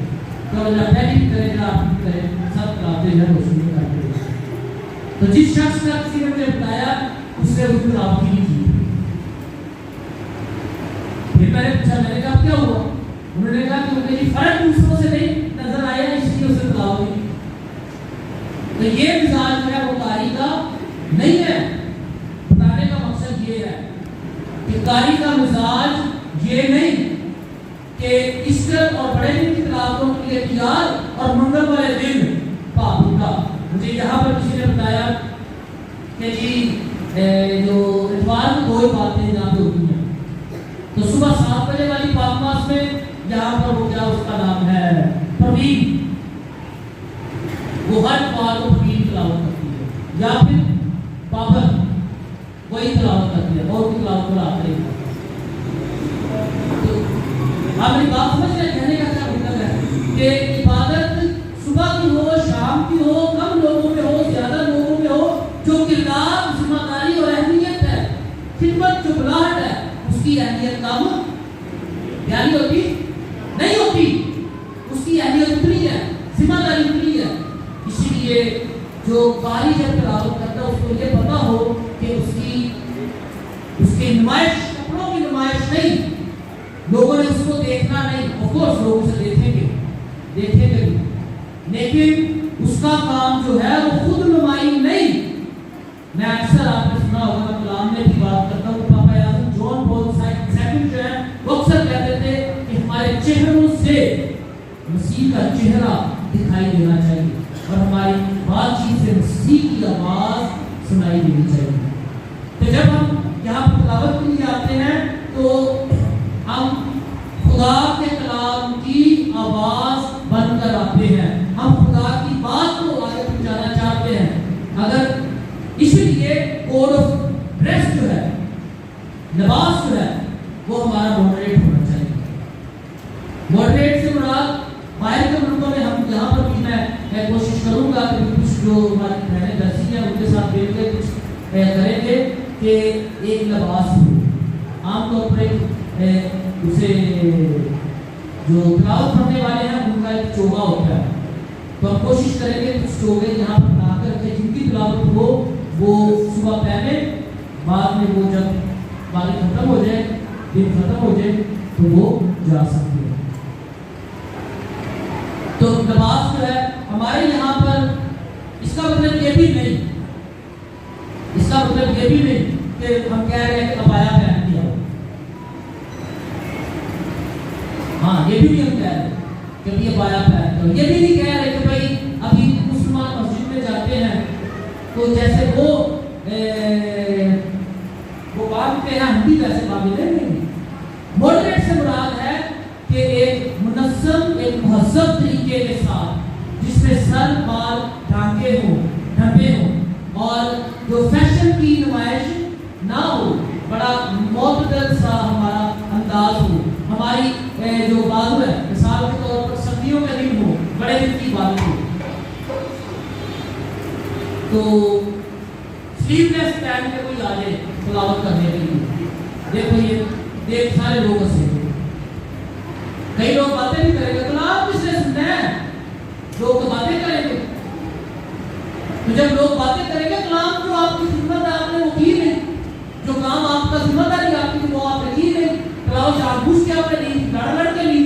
تو جب پہلی بھی کریں جب آپ بھی کریں، سب تلاوتیں جو ہے روشنی میں کرتے ہیں۔ تو جس شخص کا کسی نے مجھے بتایا، اس نے اس تلاوت کی تھی۔ پھر میں نے پوچھا، میں نے کہا کیا ہوا؟ انہوں نے کہا کہ مجھے فرق دوسروں سے نہیں نظر آیا، اس لیے اسے تلاوت کی۔ تو یہ مزاج جو ہے وہ قاری کا نہیں ہے۔ بتانے کا مقصد یہ ہے کہ قاری کا مزاج یہ نہیں کہ ایسٹر اور بڑے دن کی تلاوتوں کے لیے تیار اور منگل والے دن پابندہ۔ مجھے یہاں پر کسی نے بتایا کہ جی جو اتوار کو کوئی باتیں یہاں پہ ہوتی ہیں، تو صبح 7 بجے والی پاکماس میں یہاں پر ہو گیا، اس کا نام ہے پروین، وہ ہر اتوار کو پروین تلاوت کرتی ہے، یا پھر بابر وہی تلاوت کرتی ہے، اور کی تلاوت کو آخری۔ تو آپ میری بات سمجھ رہے ہیں؟ کہنے کا کیا مطلب ہے کہ عبادت صبح کی ہو، شام کی ہو، کم لوگوں میں ہو، زیادہ لوگوں میں ہو، جو کردار، ذمہ داری اور اہمیت ہے، خدمت جو بلاہٹ ہے، اس کی اہمیت کم پیاری ہوتی نہیں ہوتی، اس کی اہمیت اتنی ہے، ذمہ داری اتنی ہے۔ اسی لیے جو قاری جب تلاوت کرتا ہے، اس کو یہ پتا ہو کہ اس کی نمائش کپڑوں کی نمائش نہیں، لوگوں نے اس کو دیکھنا نہیں، آف کورس لوگ اسے دیکھیں گے بھی، لیکن اس کا کام جو ہے وہ خود نمائی نہیں۔ میں اکثر آپ نے سنا ہوگا، کلام میں بھی بات کرتا ہوں، پاپا اعظم جان پال سیکنڈ جو ہے وہ اکثر کہتے تھے کہ ہمارے چہروں سے مسیح مسیح کا چہرہ دکھائی دینا چاہیے اور ہماری بات چیت سے مسیح کی آواز سنائی دینی چاہیے. تو جب ہم یہاں پر تلاوت کے لیے آتے ہیں تو ہم خدا کے کلام کی آواز بن کر آتے ہیں, ہم خدا کی بات کو آگے پہنچانا چاہتے ہیں. اگر اسی لیے کوڈ آف ڈریس جو ہے, لباس جو ہے, وہ ہمارا ماڈریٹ ہونا چاہیے. ماڈریٹ سے مراد باہر کے ملکوں میں, ہم یہاں پر بھی میں کوشش کروں گا کہ کچھ جو ہماری بہنیں درسی ہیں ان کے ساتھ مل کے کچھ کریں گے کہ ایک لباس ہو. عام طور پر اسے جو تلاوت پڑھنے والے ہیں ان کا ایک چوگا ہوتا ہے, تو ہم کوشش کریں گے کچھ چوگے یہاں پر بنا کر کے جن کی تلاوت ہو وہ صبح پہنے, بعد میں وہ جب باقی ختم ہو جائے, دن ختم ہو جائے تو وہ جا سکتے ہیں. تو لباس جو ہے ہمارے یہاں پر, اس کا مطلب یہ بھی نہیں, اس کا مطلب یہ بھی نہیں کہ ہم کہہ رہے ہیں کہ ابایا پہن دیا. ہاں یہ بھی ہم کہہ رہے ہیں کہ یہ ابایا پہن دیا. یہ بھی نہیں کہہ رہے کہ بھائی ابھی مسلمان مسجد میں جاتے ہیں تو جیسے وہ باندھتے ہیں ہم بھی ویسے باندھتے ہیں. ماڈریٹ سے مراد ہے کہ ایک منظم, ایک مہذب طریقے کے ساتھ جس میں سر بال ڈھانکے ڈھپے ہوں اور جو فیشن کی نمائش نہ ہو, بڑا معتدل سا ہمارا انداز ہو. ہماری جو بازو ہے مثال کے طور پر سردیوں کا دن ہو, بڑے دن کی بازو ہو تو سلیو لیس پہن کے کوئی آ جائے تلاوت کرنے کے لیے. دیکھو یہ دیکھ سارے لوگ ہنسے, کئی لوگ باتیں بھی کریں گے, کلام کس نے سننا ہے, لوگ تو باتیں کریں گے. تو جب لوگ باتیں کریں گے, کلام جو آپ کی خدمت ہے آپ نے وہ کی نہیں, جو کام آپ کا ذمہ داری آپ کی وہ آپ نے کی نہیں. تلاوت جان بوجھ کے آپ نے لی, لڑ کے لی,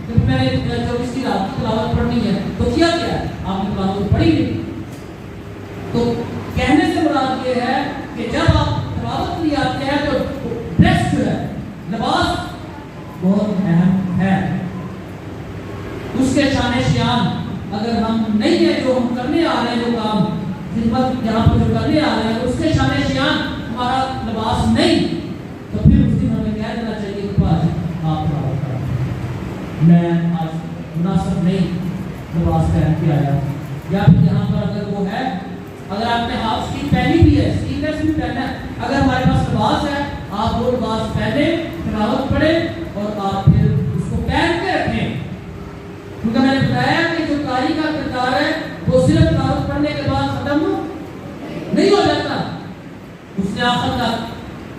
کہ میں نے جب اس کی رات کی تلاوت پڑھنی ہے تو کیا کیا ہے, آپ نے تلاوت پڑھی نہیں. تو کہنے سے مراد یہ ہے کہ جب آپ تلاوت کے لیے آتے ہیں تو ڈریس جو ہے, لباس بہت اہم ہے. اس کے شان شیان اگر ہم نہیں ہے جو ہم کرنے آ رہے ہیں, جو کام خدمت یہاں پہ جو کرنے آ رہے ہیں اس کے شان شیان ہمارا لباس نہیں, تو پھر اس دن ہمیں کہہ دینا چاہیے کہ پاس آپ تلاوت کریں, میں آج مناسب نہیں لباس پہن کے آیا. یا پھر یہاں پر اگر وہ ہے, اگر آپ نے ہاف سلیو پہنی بھی ہے, سلیو لیس بھی پہنا ہے, اگر ہمارے پاس لباس ہے آپ وہ لباس پہنے, تلاوت پڑھیں اور آپ پھر اس کو پہن کے رکھیں. کیونکہ میں نے بتایا کہ جو قاری کا کردار ہے وہ صرف تلاوت پڑھنے کے بعد ختم نہیں ہو جاتا, اس نے آخر تک.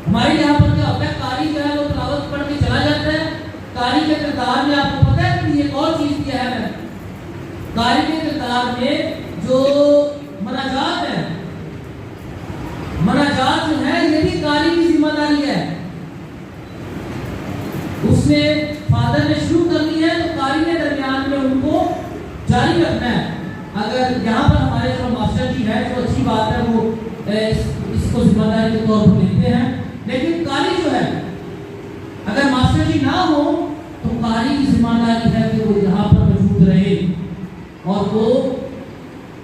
ہمارے یہاں پر کیا ہوتا ہے, قاری جو ہے وہ تلاوت پڑھ کے چلا جاتا ہے. قاری کے کردار میں آپ کو پتہ ہے کہ یہ اور چیز کیا ہے, قاری کے کردار میں جو مناجات ہے, مناجات جو ہے یہ بھی قاری کی ذمہ داری ہے. اس نے فادر نے شروع کرنی ہے تو قاری نے درمیان میں ان کو جاری رکھنا ہے. اگر یہاں پر ہمارے جو ماسٹر جی ہے تو اچھی بات ہے, وہ اس کو ذمہ داری کے طور پر لیتے ہیں, لیکن قاری جو ہے اگر ماسٹر جی نہ ہو تو قاری کی ذمہ داری ہے کہ وہ یہاں پر موجود رہے اور وہ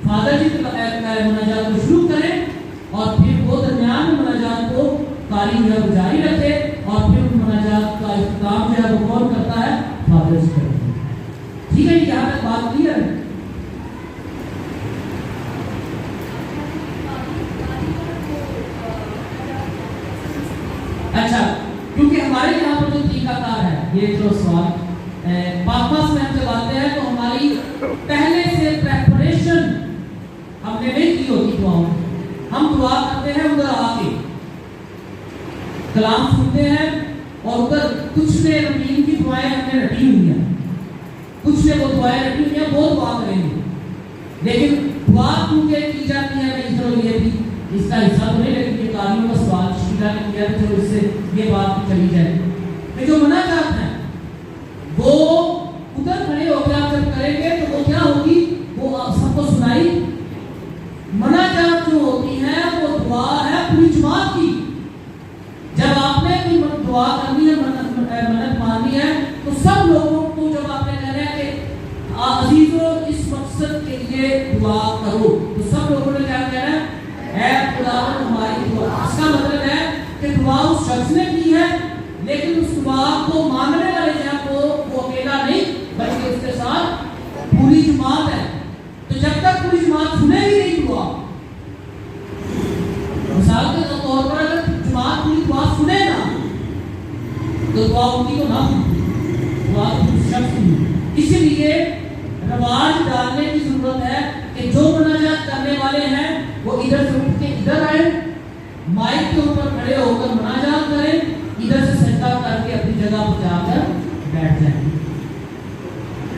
فادر جی مناجات کو شروع کریں اور پھر وہ درمیان میں مناجات کو قاری جو ہے وہ جاری رکھے اور پھر مناجات کا اختتام جو ہے وہ کون کرتا ہے, فادر جی کرتے ہیں. ٹھیک ہے, یہاں تک بات کلیئر ہے. اچھا, کیونکہ ہمارے یہاں پر جو طریقہ کار ہے, یہ جو سوال پاکواس میں ہم جب آتے ہیں تو ہماری پہلے سے پریپریشن ہم نے نہیں کی ہوتی دعاؤں. ہم دعا کرتے ہیں ادھر آ کے, کلام سنتے ہیں اور ادھر کچھ نے نبیین کی دعائیں ہم نے رٹی ہوئی ہیں, کچھ نے وہ دعائیں رٹی ہوئی ہیں, وہ دعا کریں گے. لیکن دعا کیونکہ کی جاتی ہے, نہیں چلو یہ بھی اس کا حصہ تو نہیں, لیکن یہ قاریوں کا سوال شیلا نے کیا تو چلو اس سے یہ بات چلی جائے کہ جو مناجات ہیں وہ ادھر کھڑے ہو کے آپ جب کریں گے تو وہ کیا ہوگی, وہ آپ سب کو سنائی. مناجات جو ہوتی ہیں وہ دعا ہے پوری جماعت کی. جب آپ نے کوئی دعا کرنی ہے, منت ماننی ہے, تو سب لوگوں کو جب آپ نے کہنا ہے کہ شخص نے کی ہے، لیکن اس دعا کو مانگنے والے جو ہیں وہ اکیلا نہیں بلکہ اس کے ساتھ پوری جماعت ہے. تو جب تک پوری جماعت سنے گی نہیں دعا، مثال کے طور پر اگر جماعت پوری دعا سنے نا تو دعا ان کی تو نہ ہوگی، دعا تو اس شخص کی. اسی لیے رواج ڈالنے کی ضرورت ہے کہ جو مناجات کرنے والے ہیں وہ ادھر سے اٹھ کے ادھر آئے، مائک کے اوپر کھڑے ہو کر مناجات کریں، ادھر سے سجدہ کر کے اپنی جگہ پر جا کر بیٹھ جائیں.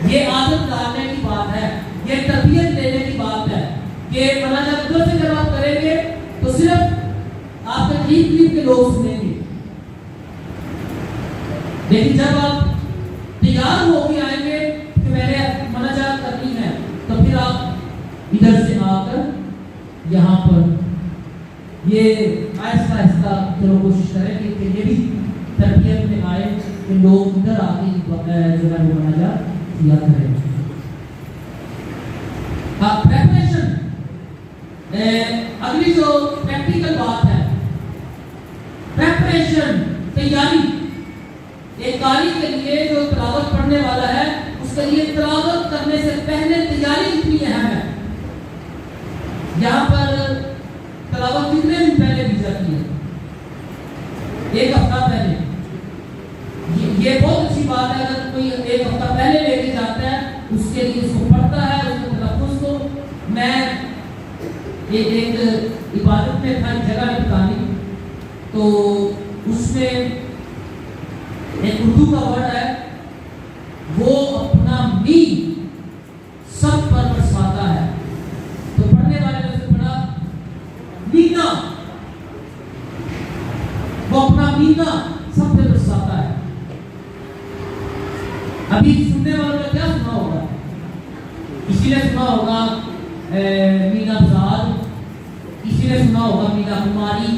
یہ عادت ڈالنے کی بات ہے، یہ تربیت دینے کی بات ہے کہ مناجات ادھر سے جب آپ کریں گے تو صرف آپ کے قریب کے لوگ سنیں گے، لیکن جب آپ تیار ہو کے آئیں گے کہ میں نے مناجات کرنی ہے تو پھر آپ ادھر سے آ کر یہاں پر یہ آہستہ آہستہ چلو کوشش کریں کہ یہ بھی تربیت میں آئے کہ لوگ ادھر آ کے جو ہے وہ مناجات کیا کریں. پریپریشن، اگلی جو پریکٹیکل بات ہے، پریپریشن، تیاری. ایک قاری کے لیے جو تلاوت پڑھنے والا ہے اس کے لیے تلاوت کرنے سے پہلے تیاری کتنی اہم ہے. یہاں پر تلاوت کتنے دن پہلے کی جاتی ہے؟ 1 ہفتہ پہلے. یہ بہت اچھی بات ہے اگر کوئی 1 ہفتہ پہلے لے کے جاتا ہے، اس کے لیے اس کو پڑھتا ہے، اس کے تلفظ کو. میں ایک عبادت میں تھا، جگہ میں بتانی، تو اس میں ایک اردو کا ورڈ ہے، وہ اپنا می سب پر برساتا ہے. تو پڑھنے والے نے اسے پڑھا مینا، وہ اپنا مینا سب پر برساتا ہے. ابھی سننے والوں نے کیا سنا ہوگا؟ کسی نے سنا ہوگا مینا بزار، کسی نے سنا ہوگا مینا کماری.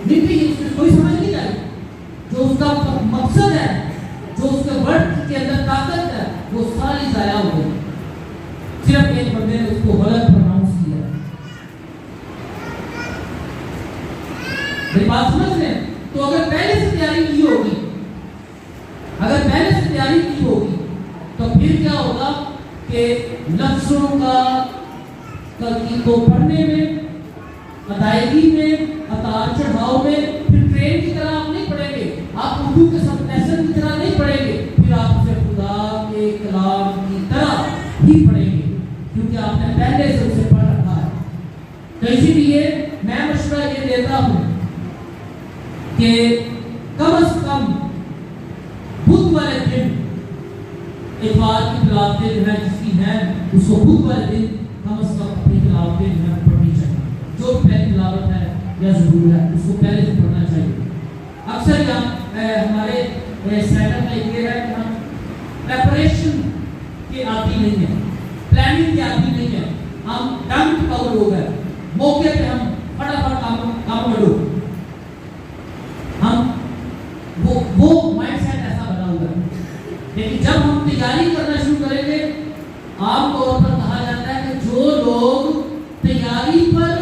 اس میں کوئی سمجھ نہیں آئی. جو اس کا مقصد ہے، جو اس کے ورڈ کے اندر طاقت ہے، وہ ساری ضائع ہو گئی. صرف ایک بندے نے اس کو غلط پروناؤنس کیا. میری بات سمجھ رہے ہیں؟ تو اگر پہلے سے تیاری کی ہوگی، تو پھر کیا ہوگا کہ لفظوں کو پڑھنے میں، ادائیگی میں، اتار چڑھاؤ میں، پھر ٹرین کی طرح آپ نہیں پڑھیں گے، آپ اردو کے سب لیسن کی طرح نہیں پڑھیں گے، پھر آپ اسے خدا کے کلام کی طرح ہی پڑھیں گے، کیونکہ آپ نے پہلے سے اسے پڑھ رکھا ہے. تو اسی لیے میں مشورہ یہ دیتا ہوں کہ کم از کم بدھ والے دن اتوار کی تلاوتیں جو ہے جس کی ہیں اس کو بدھ والے دن کم از کم اپنی تلاوتیں جو ہے پڑھنی چاہیے. جو پہلی تلاوت ہے یا ضرور ہے اس کو پہلے سے پڑھنا چاہیے. اکثر ہمارے سینٹر میں یہ ہے کہ ہم پریپریشن کے عادی نہیں ہیں، پلاننگ کے عادی نہیں ہیں. ہم ڈنگ کا لوگ ہیں، موقع پہ ہم فٹافٹ کام کرو. ہم وہ مائنڈ سیٹ ایسا بنا ہوا ہے. لیکن جب ہم تیاری کرنا شروع کریں گے، عام طور پر کہا جاتا ہے کہ جو لوگ تیاری پر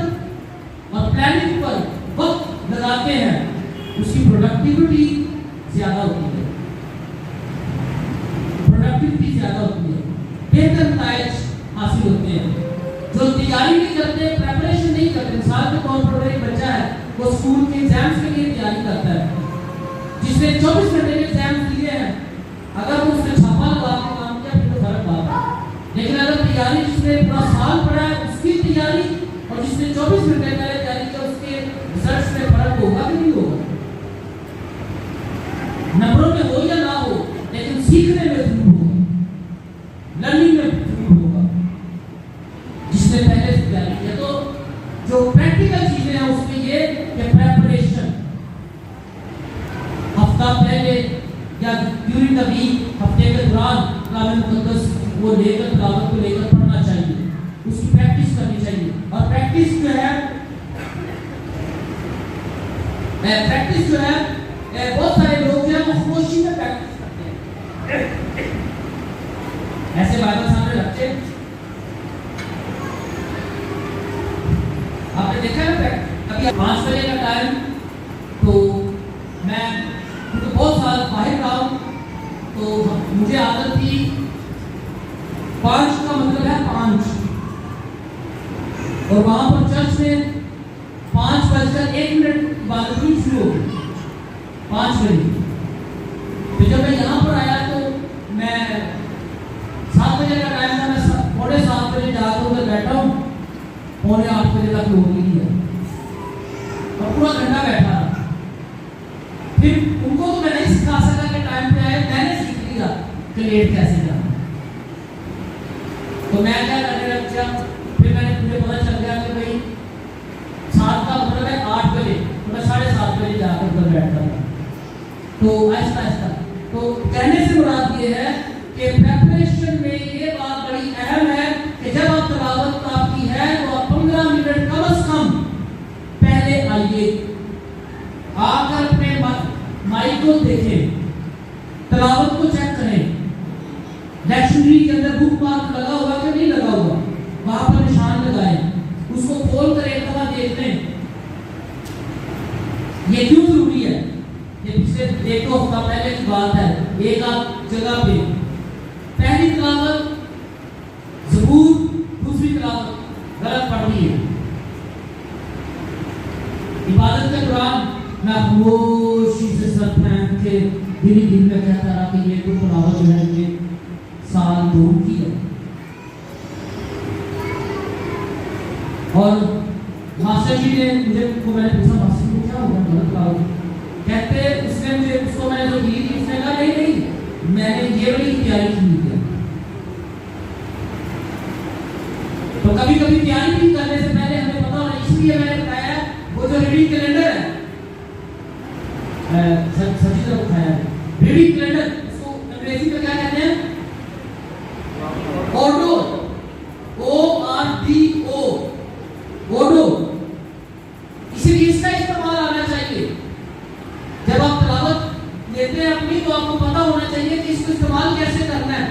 اور پلاننگ پر وقت لگاتے ہیں اس کی پروڈکٹیوٹی زیادہ ہوتی ہے، بہتر نتائج حاصل ہوتے ہیں. جو تیاری نہیں کرتے، پریپریشن نہیں کرتے، مثال کے طور پر ایک بچہ ہے وہ اسکول کے ایگزامس کے لیے تیاری کرتا ہے، جس نے 24 گھنٹے کے ایگزامس دیے ہیں، اگر اس نے چھاپا لگا کے کام کیا پھر تو فرق بات ہے. لیکن اگر تیاری جس نے پورا سال پڑھا ہے اس کی تیاری اور جس نے 24 گھنٹے پہلے تیاری کیا اس کے ریزلٹس میں فرق ہوگا کہ نہیں ہوگا؟ نمبروں میں ہو یا نہ ہو، لیکن سیکھنے میں ضرور ہوگا، لرننگ میں ضرور ہوگا جس نے پہلے سے تیاری کیا. تو جو پریکٹیکل چیزیں ہیں اس میں یہ کہ پریپریشن ہفتہ پہلے یا ڈیورنگ دا ویک، ہفتے کے دوران کلام مقدس وہ لے کر تلاوت کو لے کر پڑھنا چاہیے، اس کی پریکٹس کرنی چاہیے. اور پریکٹس جو ہے بہت سارے لوگ جو ہے وہ خاموشی میں پریکٹس کرتے ہیں، ایسے بائبل سامنے رکھتے ہیں. آپ نے دیکھا ہے نا ابھی 5 بجے کا ٹائم تو میں بہت سال باہر رہا ہوں تو مجھے عادت تھی 5 کا مطلب ہے 5، اور وہاں پر چرچ میں 5:01 عبادت بھی شروع ہو گئی 5 بجے. تو جب میں یہاں پر آیا تو میں 7 بجے کا ٹائم تھا، میں 7:15 بجے جا کر ادھر بیٹھا ہوں، 7:45 بجے تک لوگ نہیں ہے اور پورا گھنٹہ بیٹھا رہا. پھر ان کو تو میں نہیں سکھا سکا کہ ٹائم پہ آئے، میں نے سیکھ لیا کہ لیٹ کیسے جانا. تو میں کیا کرنے لگ گیا، پھر مجھے پتا چل گیا کہ بھائی 7 کا مطلب ہے 8 بجے، تو میں 7:30 بجے جا کر ادھر بیٹھتا تھا. تو آہستہ آہستہ، تو کہنے سے مراد یہ ہے کہ پریپریشن میں یہ بات بڑی اہم ہے کہ جب آپ تلاوت آپ کی ہے تو آپ 15 منٹ کم از کم پہلے آئیے، آ کر اپنے مائک کو دیکھیں، تلاوت کو چیک کریں، ڈکشنری کے اندر بک مارک لگا ہوا کہ نہیں لگا ہوا، وہاں پر نشان لگائیں، اس کو کھول کر ایک دفعہ دیکھ لیں. یہ کیوں ضروری ہے؟ یہ پچھلے 1 ہفتہ پہلے کی بات ہے. ایک جگہ پہ پہلی تلاوت زبور، دوسری تلاوت غلط پڑھ دی ہے. عبادت کے دوران میں خاموشی سے سر پھینک کے دل میں کہتا رہا کہ یہ تو تلاوت جو ہے یہ سال 2 کی ہے. اور ماسٹر جی نے میں نے پوچھا ماسٹر جی کیا ہوگا غلط تلاوت؟ کہتے اس نے مجھے اس کو میں نے جو دی اس نے کہا نہیں میں نے یہ والی تیاری کی ہے. تو کبھی کبھی تیاری بھی کرنے سے پہلے ہمیں پتا ہونا، اس لیے میں نے بتایا وہ جو ریڈنگ کیلنڈر ہے، سچی سے بتایا ہے ریڈنگ کیلنڈر، اس کو انگریزی میں کیا کہتے ہیں؟ Odo, ORDO، odo. اسی لیے اس کا استعمال آنا چاہیے. جب آپ تلاوت لیتے ہیں اپنی تو آپ کو پتا ہونا چاہیے کہ اس کو استعمال کیسے کرنا ہے.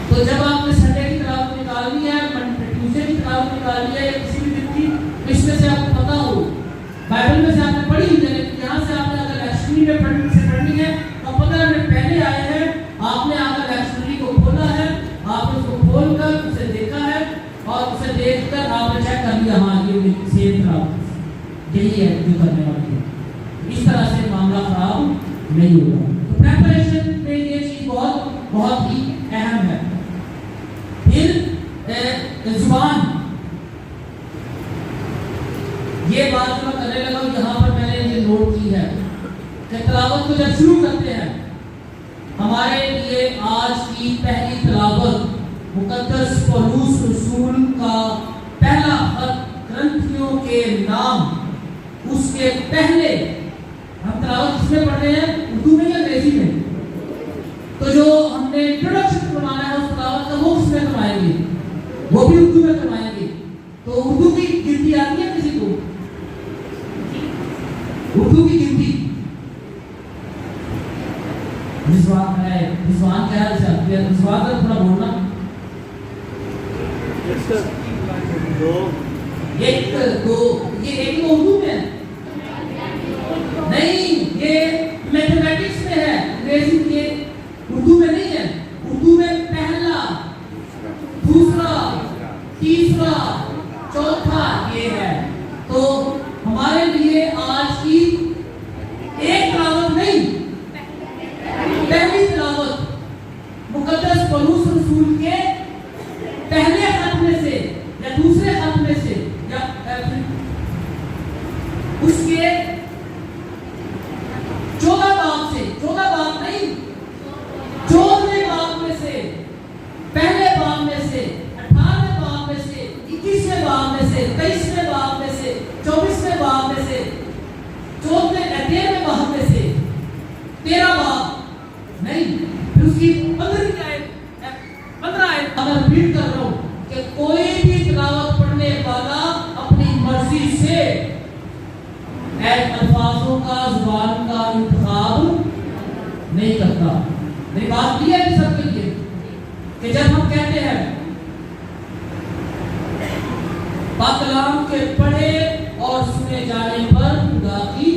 تو جب آپ نے سنڈے کی تلاوت نکالنی ہے، ٹیوزڈے کی تلاوت نکالنی ہے یا کسی بھی دن کی، اس میں سے آپ کو پتا ہو، بائبل میں سے آپ نے پڑھی ہے لیکن یہاں سے آپ نے اگر ڈکشنری میں پڑھنی ہے تو 15 منٹ پہلے آئے ہیں، آپ نے آ کر ڈکشنری کو کھولا ہے، آپ نے اس کو کھول کر اسے دیکھا ہے اور اسے دیکھ کر آپ نے چیک کر لیا ہاں یہ سیم تلاوت یہی ہے جو کرنے والی ہے. اس طرح سے معاملہ خراب نہیں ہوگا. تو پریپریشن میں یہ چیز بہت ہی اہم ہے. پھر زبان، یہ بات میں کرنے لگا ہوں، یہاں پر میں نے یہ نوٹ کی ہے کہ تلاوت کو جب شروع کرتے ہیں، ہمارے لیے آج کی پہلی تلاوت مقدس پولس رسول کا پہلا خط کرنتھیوں کے نام، اس کے پہلے ہم تلاوت کس میں پڑھ رہے ہیں؟ اردو میں یا انگریزی میں؟ تو جو ہم نے انٹروڈکشن کروانا ہے اس تلاوت کا وہ کس میں کروائیں گے؟ وہ بھی اردو میں کروائیں گے. تو اردو کی گنتی آتی ہے کسی کو؟ اردو کی گنتی رضوان ہے، رضوان کیا ہے؟ رضوان کا تھوڑا بولنا. 1 2 یہ 1 تو اردو میں ہے نہیں، یہ میتھمیٹکس میں ہے، انگریزی میں، اردو میں نہیں ہے. اردو میں پہلا، دوسرا، تیسرا، چوتھا یہ ہے. تو ہمارے لیے آج کی ایک تلاوت نہیں، پہلی تلاوت مقدس پولس رسول کے پہلے خط میں سے یا دوسرے خط میں سے یا اس کے 14 باب سے، 14 باب نہیں، 14ویں باب میں سے، پہلے باب میں سے، 18ویں باب میں سے، 21ویں باب میں سے، 23ویں باب میں سے، 24ویں باب میں سے، 13ویں باب میں سے 13 باب نہیں، پھر اس کی 15 آیت اگر ریپیٹ کر رہا ہوں کہ کوئی بھی تلاوت پڑھنے والا اپنی مرضی سے الفاظوں کا، زبان کا انتخاب نہیں کرتا. میری بات یہ ہے سب کے لیے کہ جب ہم کہتے ہیں پاک کلام کے پڑھے اور سنے جانے پر خدا کی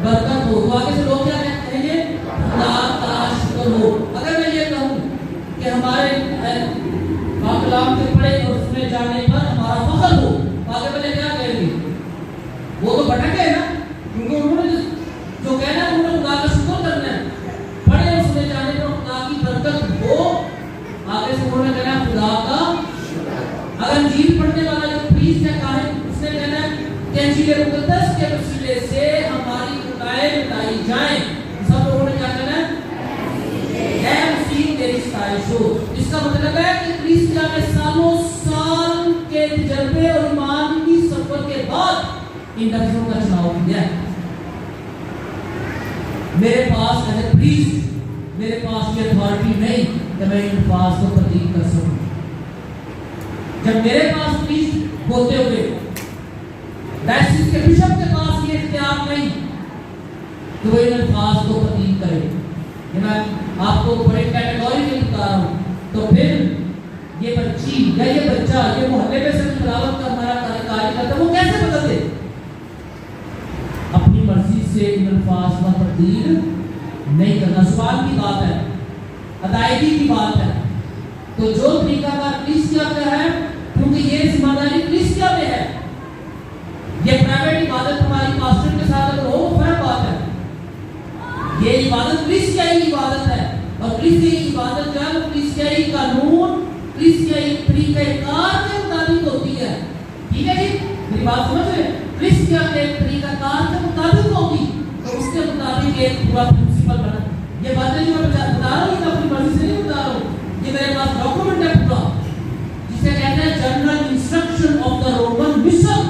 برکت ہو. تو آگے سے لوگ کیا کہیں گے؟ خدا کا شکر ہو. اگر میں یہ کہوں کہ ہمارے کلام کے پڑھے اور سنے جانے پر ہمارا فخر ہو، تو آگے والے کیا کہیں گے؟ وہ تو بھٹک گئے نا، کیونکہ انہوں نے جو کہنا ہے انہوں نے خدا کا شکر کرنا ہے. پڑھے اور سنے جانے پر خدا کی برکت ہو، آگے سے انہوں نے کہنا ہے خدا کا. اگر انجیل پڑھنے والا جو پریسٹ ہے کاہن، اس نے کہنا ہے کہ انجیل مقدس کے وسیلے سے ہماری خطائیں مٹائی جائیں. سب لوگوں نے کیا کہنا ہے؟ اے مسیح تیری ستائش ہو. اس کا مطلب ہے کہ کلیسیا میں سالوں سال کے تجربے اور ایمان کی سفر کے بعد ان لفظوں کا چناؤ کیا ہے. میرے پاس ایز اے پریسٹ میرے پاس یہ اتھارٹی نہیں کہ میں ان الفاظ کو تبدیل کر سکوں. جب میرے پاس پریسٹ ہوتے ہوئے ڈائسس کے بشپ کے پاس یہ اختیار نہیں کہ وہ ان الفاظ کو تبدیل کرے. میں آپ کو بڑے کیٹیگوری میں بتا رہا ہوں. تو پھر یہ بچی یا یہ بچہ یہ محلے میں سے تلاوت کا ہمارا کاری کرتا ہے، وہ کیسے بدلتے؟ اپنی مرضی سے ان الفاظ کا تبدیل نہیں کرنا. سوال کی بات ہے، ادائیگی کی بات ہے. تو جو طریقہ کا کلیسیا کا ہے، کیونکہ یہ ذمہ داری کلیسیا میں ہے. یہ پرائیویٹ عبادت ہماری پاسٹر کے ساتھ اگر ہو وہ فرق بات ہے. یہ عبادت کلیسیائی عبادت ہے، اور کلیسیائی عبادت جو ہے وہ کلیسیائی قانون کلیسیائی طریقہ کار کے مطابق ہوتی ہے. ٹھیک ہے جی، میری بات سمجھ رہے ہیں؟ کلیسیا کے طریقہ کار کے مطابق ہوگی تو اس کے مطابق ایک پورا پرنسپل بنا. یہ باتیں جو میں بتا رہا ہوں یہ اپنی مرضی سے نہیں بتا رہا ہوں. یہ میرے پاس ڈاکومنٹ ہے پورا، جسے کہتے ہیں general instruction of the Roman mission.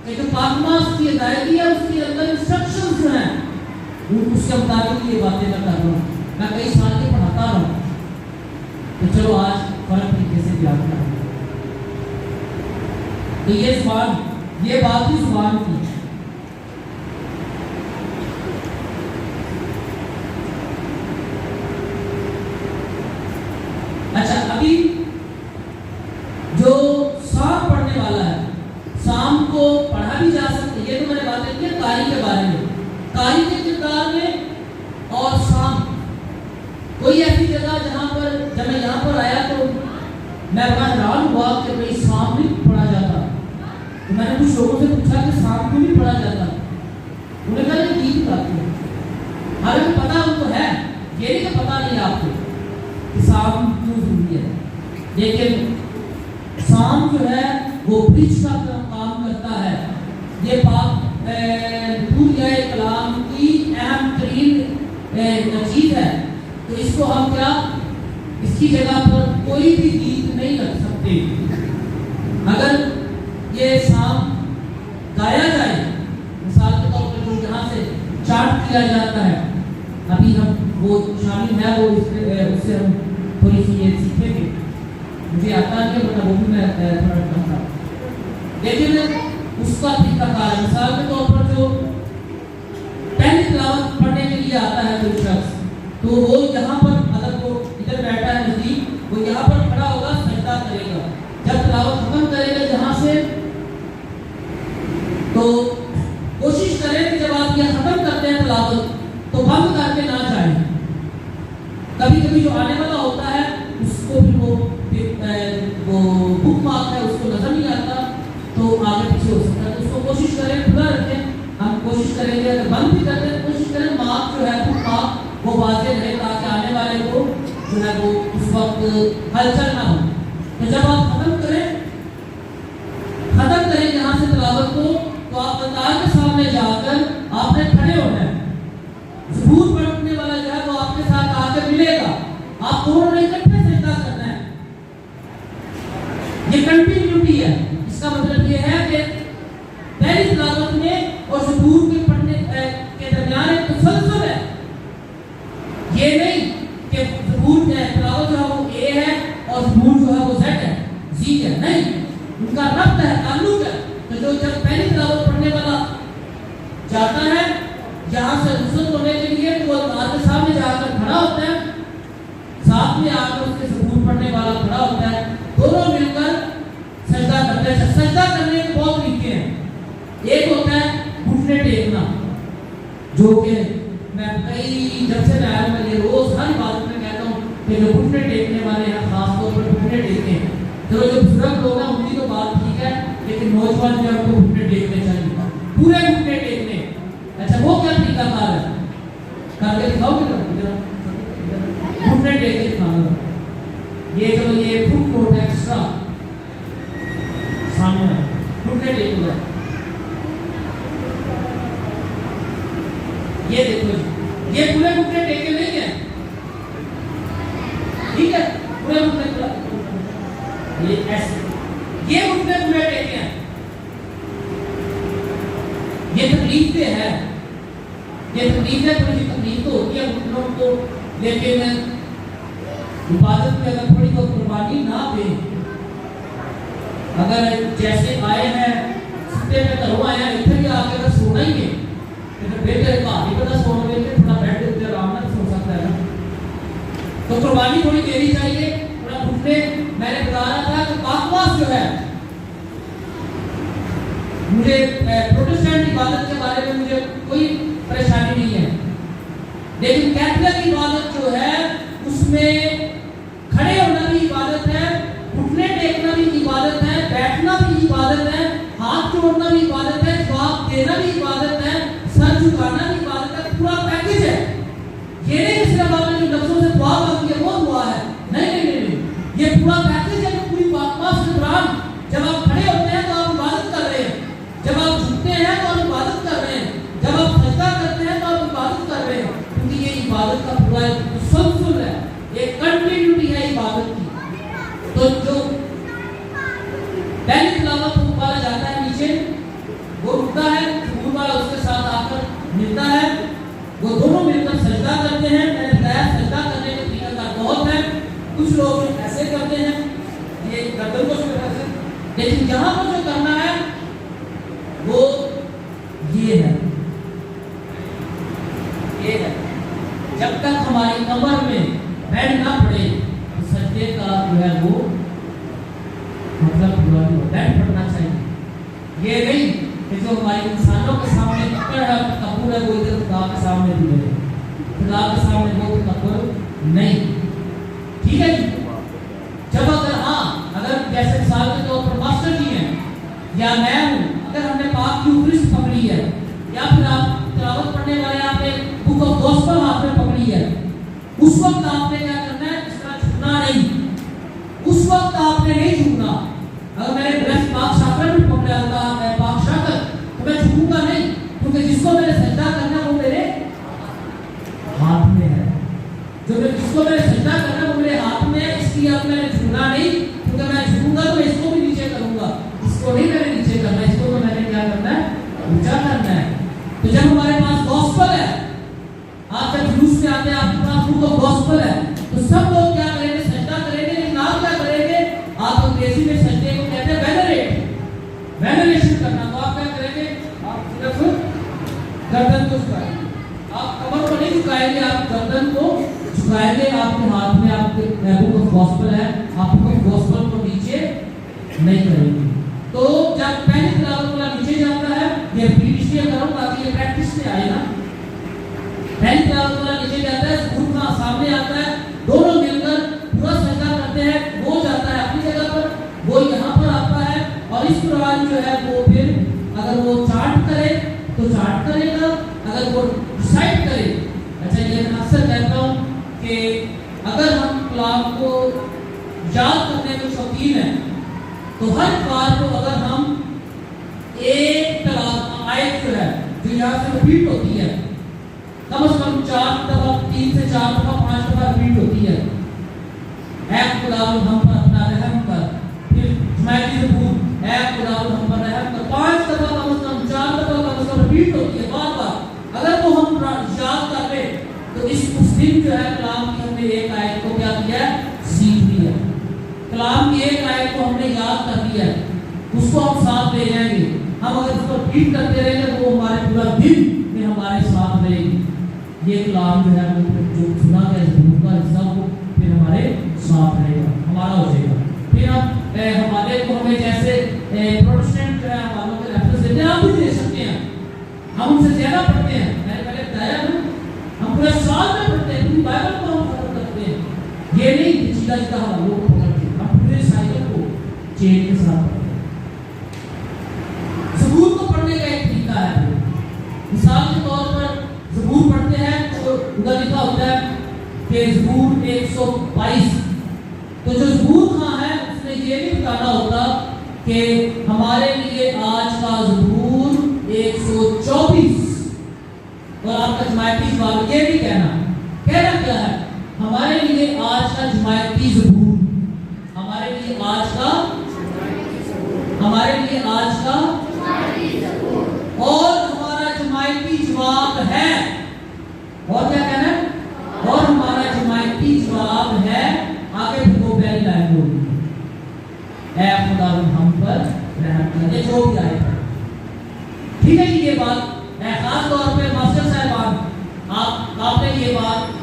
کہ جو پاکماس کی ادائیگی ہے اس کے اندر انسٹرکشنز جو ہیں اس کے مطابق یہ باتیں میں کر رہا ہوں. میں کئی سال کے پڑھاتا رہا ہوں. تو چلو آج فرق طریقے سے بیان کروں. تو یہ زبان، یہ بات ہی زبان کی. اچھا، ابھی جو سام پڑھنے والا ہے، سام کو پڑھا بھی جا سکتا ہے. یہ تو میں نے باتیں کی قاری کے بارے میں، قاری کے کردار میں. اور سام کوئی ایسی جگہ جہاں پر جب میں یہاں پر آیا تو میں بڑا حیران ہوا کہ بھائی سام نہیں پڑھا جاتا. تو میں نے کچھ لوگوں سے پوچھا کہ سام کیوں نہیں پڑھا جاتا. انہوں نے کہا یہ گیت گاتے ہیں. حالانکہ پتہ ان کو ہے، یہ نہیں کہ پتہ نہیں آپ کو کہ سام کیوں ضروری ہے. لیکن سام جو ہے وہ پریچ کا کام کرتا ہے. یہ پاک پوریا کلام کی اہم ترین چیز ہے. تو اس کو ہم کیا اس کی جگہ پر کوئی بھی گیت نہیں رکھ سکتے. اگر یہ سام گایا جائے، مثال کے طور پر جو یہاں سے چارٹ کیا جاتا ہے، ابھی ہم وہ شامل ہے وہ اس سے ہم تھوڑی سی یہ سیکھیں گے. مجھے آتا ہے کہ وہ بھی میں تھوڑا کرتا ہوں. لیکن اس کا طریقہ کار ہے. مثال کے طور پر جو پہلی تلاوت پڑھنے کے لیے آتا ہے کوئی شخص، تو وہ یہاں پر اگر وہ ادھر بیٹھا ہے نزدیک، وہ یہاں پر کھڑا ہوگا، سجدہ کرے گا. جب تلاوت ختم کرے گا جہاں سے، تو کوشش کریں کہ جب آپ یہ ختم کرتے ہیں تلاوت تو بند کر کے نہ جائیں. کبھی کبھی جو آنے والا ہوتا ہے اس کو بھی وہ بک مارک ہے، اس کو نظر نہیں آتا تو آگے پیچھے ہو سکتا ہے. تو اس کو کوشش کریں کھلا رکھیں. ہم کوشش کریں گے اگر بند بھی کرتے ہیں کوشش کریں مارک جو ہے بک مارک وہ واضح رہے تاکہ آنے والے کو جو ہے وہ اس وقت ہلچل نہ ہو. تو جب آپ ختم کریں یہاں سے تلاوت کو، تو آپ قطار کے سامنے جا کر آپ نے کھڑے ہونا ہے. ثبوت پڑھنے والا جو ہے وہ آپ کے ساتھ آ کر ملے گا. آپ دونوں نے اکٹھے سجدہ کرنا ہے. یہ کنٹینیوٹی ہے. اس کا مطلب یہ ہے کہ پہلی تلاوت میں اور ثبوت کے پڑھنے کے درمیان ایک تسلسل ہے. یہ نہیں کہ ثبوت تلاوت جو ہے وہ اے ہے اور ثبوت جو ہے وہ زیڈ ہے، زی ہے. نہیں، ان کا ربط ہے، تعلق ہے. تو جو جب پہلی تلاوت جو کہ میں کئی جب سے میں آیا ہوں، میں یہ روز ہر عبادت میں کہتا ہوں کہ جو گھٹنے ٹیکنے والے ہیں خاص طور پر گھٹنے ٹیکتے ہیں، چلو جو بزرگ لوگ ہیں ان کی تو بات ٹھیک ہے، لیکن نوجوان جو ہے ان کو گھٹنے ٹیکنے چاہیے، پورے گھٹنے ٹیکنے. اچھا وہ کیا طریقہ کار ہے؟ کر کے دکھاؤ گے گھٹنے ٹیک کے دکھانا. یہ چلو یہ فٹ کوٹ ایکسٹرا سامنے ہے، گھٹنے ٹیک ہوا ہے. یہ دیکھو جی، یہ پورے گھٹنے ٹیکے نہیں ہیں، ٹھیک ہے، پورے گھٹنے یہ ایسے یہ گھٹنے پورے ٹیکے ہیں. یہ تکلیف دہ ہے، یہ تکلیف ہے، تھوڑی سی تکلیف تو ہوتی ہے گھٹنوں کو، لیکن عبادت میں اگر تھوڑی بہت قربانی نہ دیں، اگر جیسے آئے ہیں ستے میں گھروں آئے ہیں اتنے بھی آ کے اگر سونا ہی ہے تو بہتر کہا نہیں پتا سونا دے کے تھوڑا بیٹھ کے آرام نہ سو سکتا ہے نا. تو قربانی تھوڑی دینی چاہیے. تھوڑا گھٹنے میں نے بتا رہا تھا کہ پاکواس جو ہے، مجھے پروٹسٹنٹ عبادت کے بارے میں مجھے کوئی پریشانی نہیں ہے، لیکن کیتھولک عبادت جو ہے اس میں کھڑے ہونا بھی عبادت ہے، گھٹنے ٹیکنا بھی عبادت ہے، بیٹھنا بھی عبادت ہے، ہاتھ جوڑنا بھی عبادت ہے، جواب دینا بھی عبادت ہے، سر جھکانا بھی عبادت ہے. پورا پیکج ہے. یہ نہیں کہ صرف آپ نے جو لفظوں سے دعا مانگی ہے وہ دعا ہے، نہیں نہیں نہیں، یہ پورا پیکج ہے. پوری پاکواس کے دوران جب آپ کھڑے ہوتے ہیں تو آپ عبادت کر رہے ہیں، جب آپ جھکتے ہیں تو آپ عبادت کر رہے ہیں، جب آپ سجدہ کرتے ہیں تو آپ عبادت کر رہے ہیں، کیونکہ یہ عبادت کا پورا تسلسل ہے، یہ کنٹینیوٹی ہے عبادت کی. تو جو پہلی تلاوت کو پڑھا جاتا ہے نیچے وہ رکتا ہے، سکون والا اس کے ساتھ آ کر ملتا ہے، وہ دونوں مل کر سجدہ کرتے ہیں. میں نے بتایا سجدہ کرنے کے طریقہ کار بہت ہے. کچھ لوگ ایسے کرتے ہیں، یہ گردن کو ایسے، لیکن یہاں پر جو کرنا ہے وہ یہ ہے، یہ ہے. جب تک ہماری کمر میں بیٹھ نہ پڑے تو سجدے کا جو ہے وہ مطلب پورا نہیں ہوتا ہے، پڑھنا چاہیے. یہ نہیں کہ جو ہماری انسانوں کے سامنے تکبر ہے تکبر ہے وہ ادھر خدا کے سامنے بھی ہے، خدا کے سامنے وہ تکبر نہیں. ٹھیک ہے جی. جب اگر جیسے مثال کے طور پر ماسٹر جی ہیں یا میں ہوں، اگر ہم نے پاک کی اوپرسٹ پکڑی ہے یا پھر آپ تلاوت پڑھنے والے آپ نے بک آف گوسپل ہاتھ میں پکڑی ہے، اس وقت آپ نے کیا کرنا ہے؟ اس طرح جھکنا نہیں، اس وقت آپ نے نہیں جھکنا. اگر میں نے بلیس پاک شاکر بھی پکڑا ہوتا ہے پاک شاکر تو میں جھکوں گا نہیں، کیونکہ جس کو میں نے سجدہ کرنا وہ میرے ہاتھ میں ہے. جس کو میں نے سجدہ کرنا وہ میرے ہاتھ میں ہے، اس لیے اب میں نے جھکنا نہیں، کیونکہ میں جھکوں گا تو اس کو بھی نیچے کروں گا، اس کو نہیں میں نے نیچے کرنا، اس کو تو میں نے کیا کرنا ہے؟ اونچا کرنا ہے. تو جب ہمارے پاس گوسپل ہے، آپ جب جلوس میں آتے ہیں آپ کے پاس بک آف گوسپل ہے تو سب لوگ کیا کریں گے؟ سجدہ کریں گے. لیکن آپ کیا کریں گے؟ آپ انگریزی میں سجدے کو کہتے ہیں وینریٹ، وینریشن کرنا. تو آپ کیا کریں گے؟ آپ صرف گردن کو جھکائیں گے، آپ کمر کو نہیں جھکائیں گے، آپ گردن کو جھکائیں گے. آپ کے ہاتھ میں آپ کے بک آف گوسپل ہے، آپ بک آف گوسپل کو نیچے نہیں کریں گے. تو جب پہلی تلاوت والا نیچے جاتا ہے، یہ ریپیٹ اس لیے کروں تاکہ یہ پریکٹس میں آئے نا. پہلی تلاوت والا نیچے جاتا ہے، سکون کا سامنے آتا ہے، دونوں مل کر پورا سجدہ کرتے ہیں. وہ جاتا ہے اپنی جگہ پر، وہ یہاں پر آتا ہے، اور اس دوران جو ہے وہ پھر اگر وہ چارٹ کرے تو چارٹ کرے گا، اگر وہ ڈیسائیڈ کرے. اچھا یہ میں اکثر کہتا ہوں کہ اگر ہم کلام کو یاد کرنے میں شوقین ہیں تو ہر بار کو اگر ہم ایک آیت جو ہے جو یہاں سے ریپیٹ ہوتی ہے کم از کم 4 دفعہ، 3 سے 4 دفعہ، 5 دفعہ ریپیٹ ہوتی ہے. اے خدا ہم پر اپنا رحم کر، پھر جماعتی زبور اے خدا ہم پر رحم کر، 5 دفعہ کم از کم، 4 دفعہ کم از کم ریپیٹ ہوتی ہے بار بار. اگر وہ ہم یاد کر لیں تو اس دن جو ہے کلام کی ہم نے ایک آیت کو کیا کیا ہے؟ سیکھ لیا. کلام کی ایک آیت کو ہم نے یاد کر لیا ہے، اس کو ہم ساتھ لے جائیں گے. ہم اگر اس کو ریپیٹ کرتے رہیں گے تو وہ ہمارے پورا دن میں ہمارے ساتھ رہے گی. یہ کلام جو ہے وہ جو سنا گیا اس کا حصہ کو پھر ہمارے ساتھ رہے گا، ہمارا ہو جائے گا. پھر ہم ہمارے کو ہمیں جیسے پروٹسٹنٹ جو ہے ہماروں کے ریفرنس دیتے ہیں، آپ بھی دے سکتے ہیں، ہم ان سے زیادہ پڑھتے ہیں. میں نے پہلے بتایا نا, ہم پورے سال میں پڑھتے ہیں, پوری بائبل کو ہم ختم کرتے ہیں. یہ نہیں کہ سیدھا سیدھا ہم لوگ پکڑتے ہیں, ہم پورے سائیکل کو چین کے ساتھ پڑھتے ہیں. زبور کو پڑھنے کا ایک طریقہ ہے. مثال کے طور پر زبور پڑھتے ہیں تو ادھر لکھا ہوتا ہے کہ زبور 122. تو جو زبور خاں ہے اس نے یہ بھی بتانا ہوتا کہ ہمارے لیے آج کا زبور 124. اور آپ کا جماعتی جواب یہ بھی کہنا کیا ہے, ہمارے لیے آج کا جماعتی زبور, ہمارے لیے آج کا اور ہمارا جماعتی جواب ہے. اور کیا کہنا ہے, اور ہمارا جماعتی جواب ہے. آگے بھی وہ پہلی لائن ہوگی, اے خدا ہم پر رحم کر. یہ جو بھی آئے ٹھیک ہے جی. یہ بات میں خاص طور پہ ماسٹر صاحبان, آپ نے یہ بات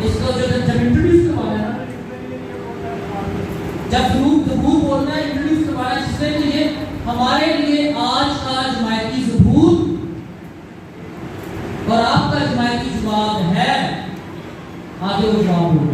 اس کو جو جب انٹروڈیوس کروانا ہے نا, جب زبور بولنا ہے انٹروڈیوس کروانا ہے, جس سے کہ یہ ہمارے لیے آج کا جماعتی زبور اور آپ کا جماعتی جواب ہے. آگے وہ جواب ہوگا.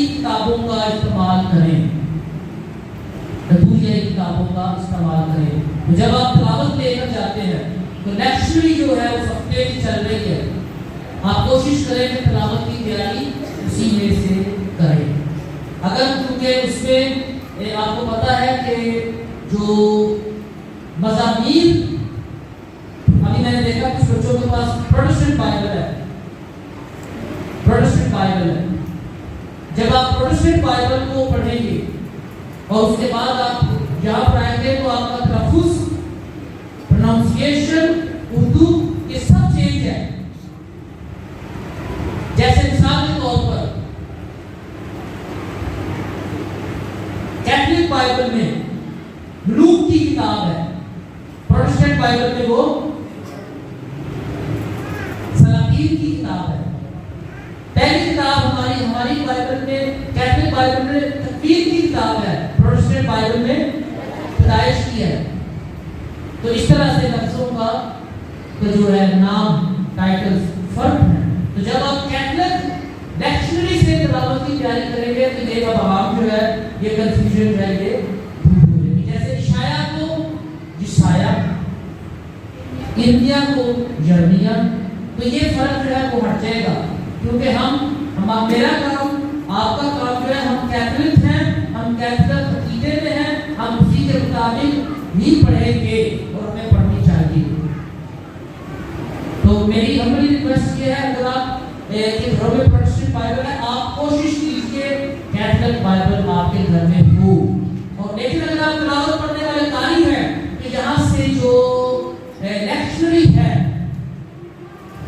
کتابوں کا استعمال کریں, کتابوں کا استعمال کریں. تو جب آپ تلاوت لے کر جاتے ہیں تو لیکچری جو ہے وہ ہفتے کی چل رہی ہے, آپ کوشش کریں کہ تلاوت کی تیاری اسی میں سے کریں. اگر کیونکہ اس میں آپ کو پتا ہے کہ جو مضامین, ابھی میں نے دیکھا کچھ بچوں کے پاس پروٹسٹنٹ بائبل ہے, جب آپ پروٹسٹنٹ بائبل کو پڑھیں گے اور اس کے بعد آپ یہاں پر آئیں گے تو آپ کا تلفظ, پروننسیشن, اردو یہ سب چینج ہے. جیسے مثال کے طور پر کیتھولک بائبل میں لوک کی کتاب ہے, پروٹسٹنٹ بائبل میں وہ سلاطین کی کتاب ہے. پہلی کتاب ہماری بائبل میں, کیتھولک بائبل میں تکوین کی کتاب ہے, پروٹسٹنٹ بائبل میں پیدائش کی ہے. تو اس طرح سے لفظوں کا جو ہے نام, ٹائٹل فرق ہے. تو جب آپ کیتھولک ڈکشنری سے تلاوت کی تیاری کریں گے تو یہ عوام جو ہے یہ کنفیوژن جو ہے یہ دور ہو جائے گی. جیسے عشایا کو یشایا, ارمیا کو یرمیا, تو یہ فرق جو ہے وہ ہٹ جائے گا. کیونکہ میرا کام, آپ کا کام جو ہے, ہم کیتھولک ہیں, ہم کیتھولک عقیدے میں ہیں, ہم اسی کے مطابق ہی پڑھیں گے اور ہمیں پڑھنی چاہیے. تو میری ہماری ریکویسٹ یہ ہے, اگر آپ کے گھروں میں پروٹسٹنٹ بائبل ہے, آپ کوشش کیجیے کیتھولک بائبل آپ کے گھر میں ہو. اور لیکن اگر آپ تلاوت پڑھنے والے قاری ہیں تو یہاں سے جو لیکچنری ہے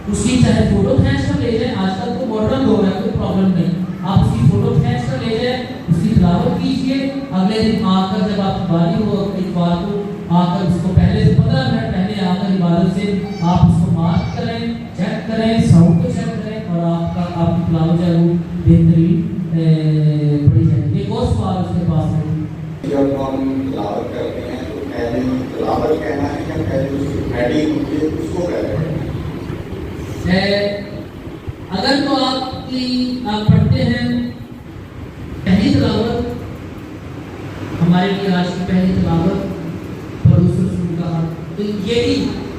اس کی چاہے فوٹو کھینچ کر لے جائیں, آج کل تو ماڈرن دور ہے, کوئی پرابلم نہیں, آپ اس کی فوٹو کھینچ کر لے جائیں, اس کی تلاوت کیجیے. اگلے دن آ کر جب آپ باری ہو اتوار کو آ کر اس کو پہلے سے 15 منٹ پہلے آ کر عبادت سے آپ اس کو مارک کریں, چیک کریں, ساؤنڈ کو چیک کریں, اور آپ کی تلاوت جو ہے وہ بہترین پڑھی جائے. ایک اور سوال اس کے پاس ہے. جب ہم تلاوت کرتے ہیں تو پہلے تلاوت کہنا ہے یا پہلے اس کی ہیڈنگ ہوتی ہے اس کو کہتے ہیں؟ اگر تو آپ پڑھتے ہیں پہلی تلاوت, ہمارے لیے آج کی پہلی تلاوت پروس رسول کا, تو یہ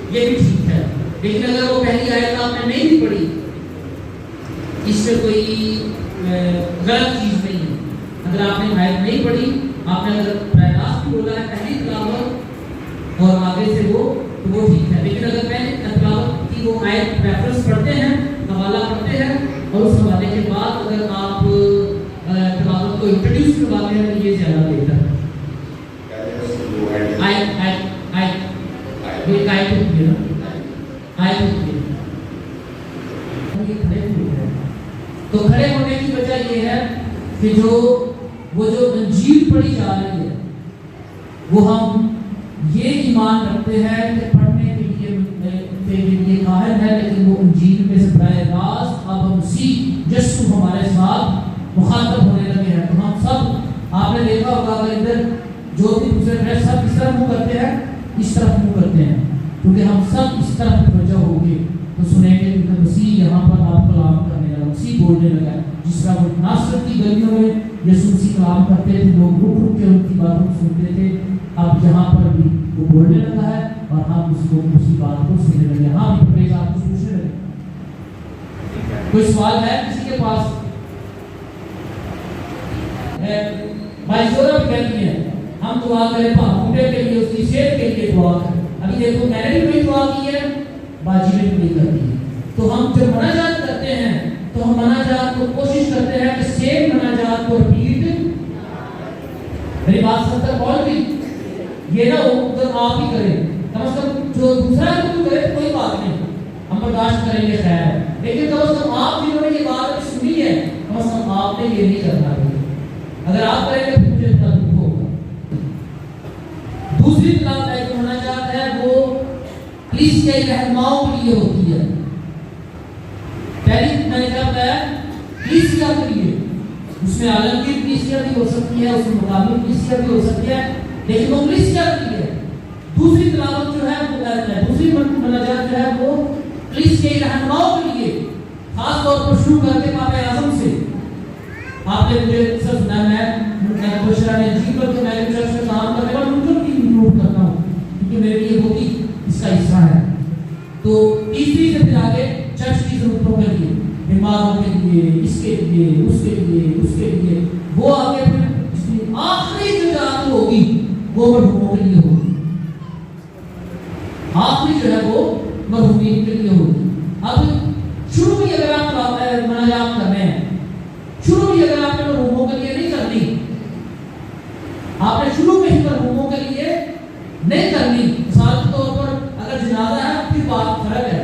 بھی ٹھیک ہے. لیکن اگر وہ پہلی آیت آپ نے نہیں بھی پڑھی, اس میں کوئی غلط چیز نہیں ہے. اگر آپ نے آیت نہیں پڑھی, آپ نے اگر پیراگراف بھی بولا ہے پہلی تلاوت اور آگے سے وہ ٹھیک ہے. لیکن اگر میں ایک ریفرنس پڑھتے ہیں، حوالہ پڑھتے ہیں، اور اس حوالے کے بعد اگر آپ تلاوت کو انٹروڈیوس کرواتے ہیں تو یہ زیادہ بہتر ہے۔ تو کھڑے ہونے کی وجہ یہ ہے کہ وہ جو انجیل پڑھی جا رہی ہے وہ ہم یہ ایمان رکھتے ہیں کہ پڑھنے کے لیے قاہر ہے، لیکن وہ انجیل میں سے براہ راست اب مسیح یسوع ہمارے ساتھ مخاطب ہونے لگے ہیں۔ تو ہم سب، آپ نے دیکھا ہوگا کہ ادھر جو بھی دوسرے ڈریس سب اس طرح منہ کرتے ہیں، اس طرف منہ کرتے ہیں، کیونکہ ہم سب اس طرف متوجہ ہوں گے تو سنیں گے کہ مسیح یہاں پر آپ کلام کرنے لگا، مسیح بولنے لگا۔ جس طرح وہ ناصرت کی گلیوں میں یسوع مسیح کلام کرتے تھے، لوگ رک رک کے ان کی باتوں کو سنتے تھے، اب یہاں پر بھی وہ بولنے لگا ہے اور ہم اس کو اسی بات کو سننے لگے۔ ہاں بھی پریز آپ کو پوچھنے لگے۔ کوئی سوال ہے کسی کے پاس؟ بھائی زورا بھی کہتی ہے ہم دعا کریں بھاگوٹے کے لیے، اس کی صحت کے لیے دعا کریں۔ ابھی دیکھو میں نے بھی کوئی دعا کی ہے، باجی نے بھی نہیں کرتی ہے۔ تو ہم جب مناجات کرتے ہیں تو ہم مناجات کو کوشش کرتے ہیں کہ سیم مناجات کو ریپیٹ، میری بات سب تک پہنچ گئی؟ یہ نہ ہو تو آپ ہی کریں، کم از کم جو دوسرا کوئی کرے کوئی بات نہیں، ہم برداشت کریں گے خیر ہے، لیکن کم از کم آپ جنہوں نے یہ بات سنی ہے کم از کم آپ نے یہ نہیں کرنا ہے۔ اگر آپ کریں گے تو مجھے اتنا دکھ ہوگا۔ دوسری کتاب ہے جو مناجات ہے وہ کلیسیائی رہنماؤں کے لیے ہوتی ہے۔ پہلی مناجات ہے کلیسیا کے لیے، اس میں عالمگیر کلیسیا بھی ہو سکتی ہے، اس میں مقامی کلیسیا بھی ہو سکتی ہے، لیکن وہ کلیسیا کے لیے۔ دوسری تلاوت جو ہے وہ دوسری مناجات جو ہے وہ کلیسیائی رہنماؤں کے لیے، خاص طور پر شروع کر کے پاپ اعظم سے۔ آپ نے مجھے صرف میں بشرا نے انجیل پر کہ میں چرچ میں کام کرنے والا مطلب بھی انکلوڈ کرتا ہوں کیونکہ میرے لیے وہ بھی اس کا حصہ ہے۔ تو تیسری سے پھر آگے چرچ کی ضرورتوں کے لیے، بیماروں کے لیے، اس کے لیے، اس کے لیے، اس کے لیے، وہ آگے پھر اس کی آخری جو جات ہوگی وہ مرحوموں کے لیے ہوگی، آخری جو ہے وہ مرحومین کے لیے ہوگی۔ اب شروع میں اگر آپ مناجات کر رہے ہیں، شروع میں اگر آپ نے مرحوموں کے لیے نہیں کرنی، آپ نے شروع میں ہی مرحوموں کے لیے نہیں کرنی، مثال کے طور پر اگر جنازہ ہے پھر بات فرق ہے۔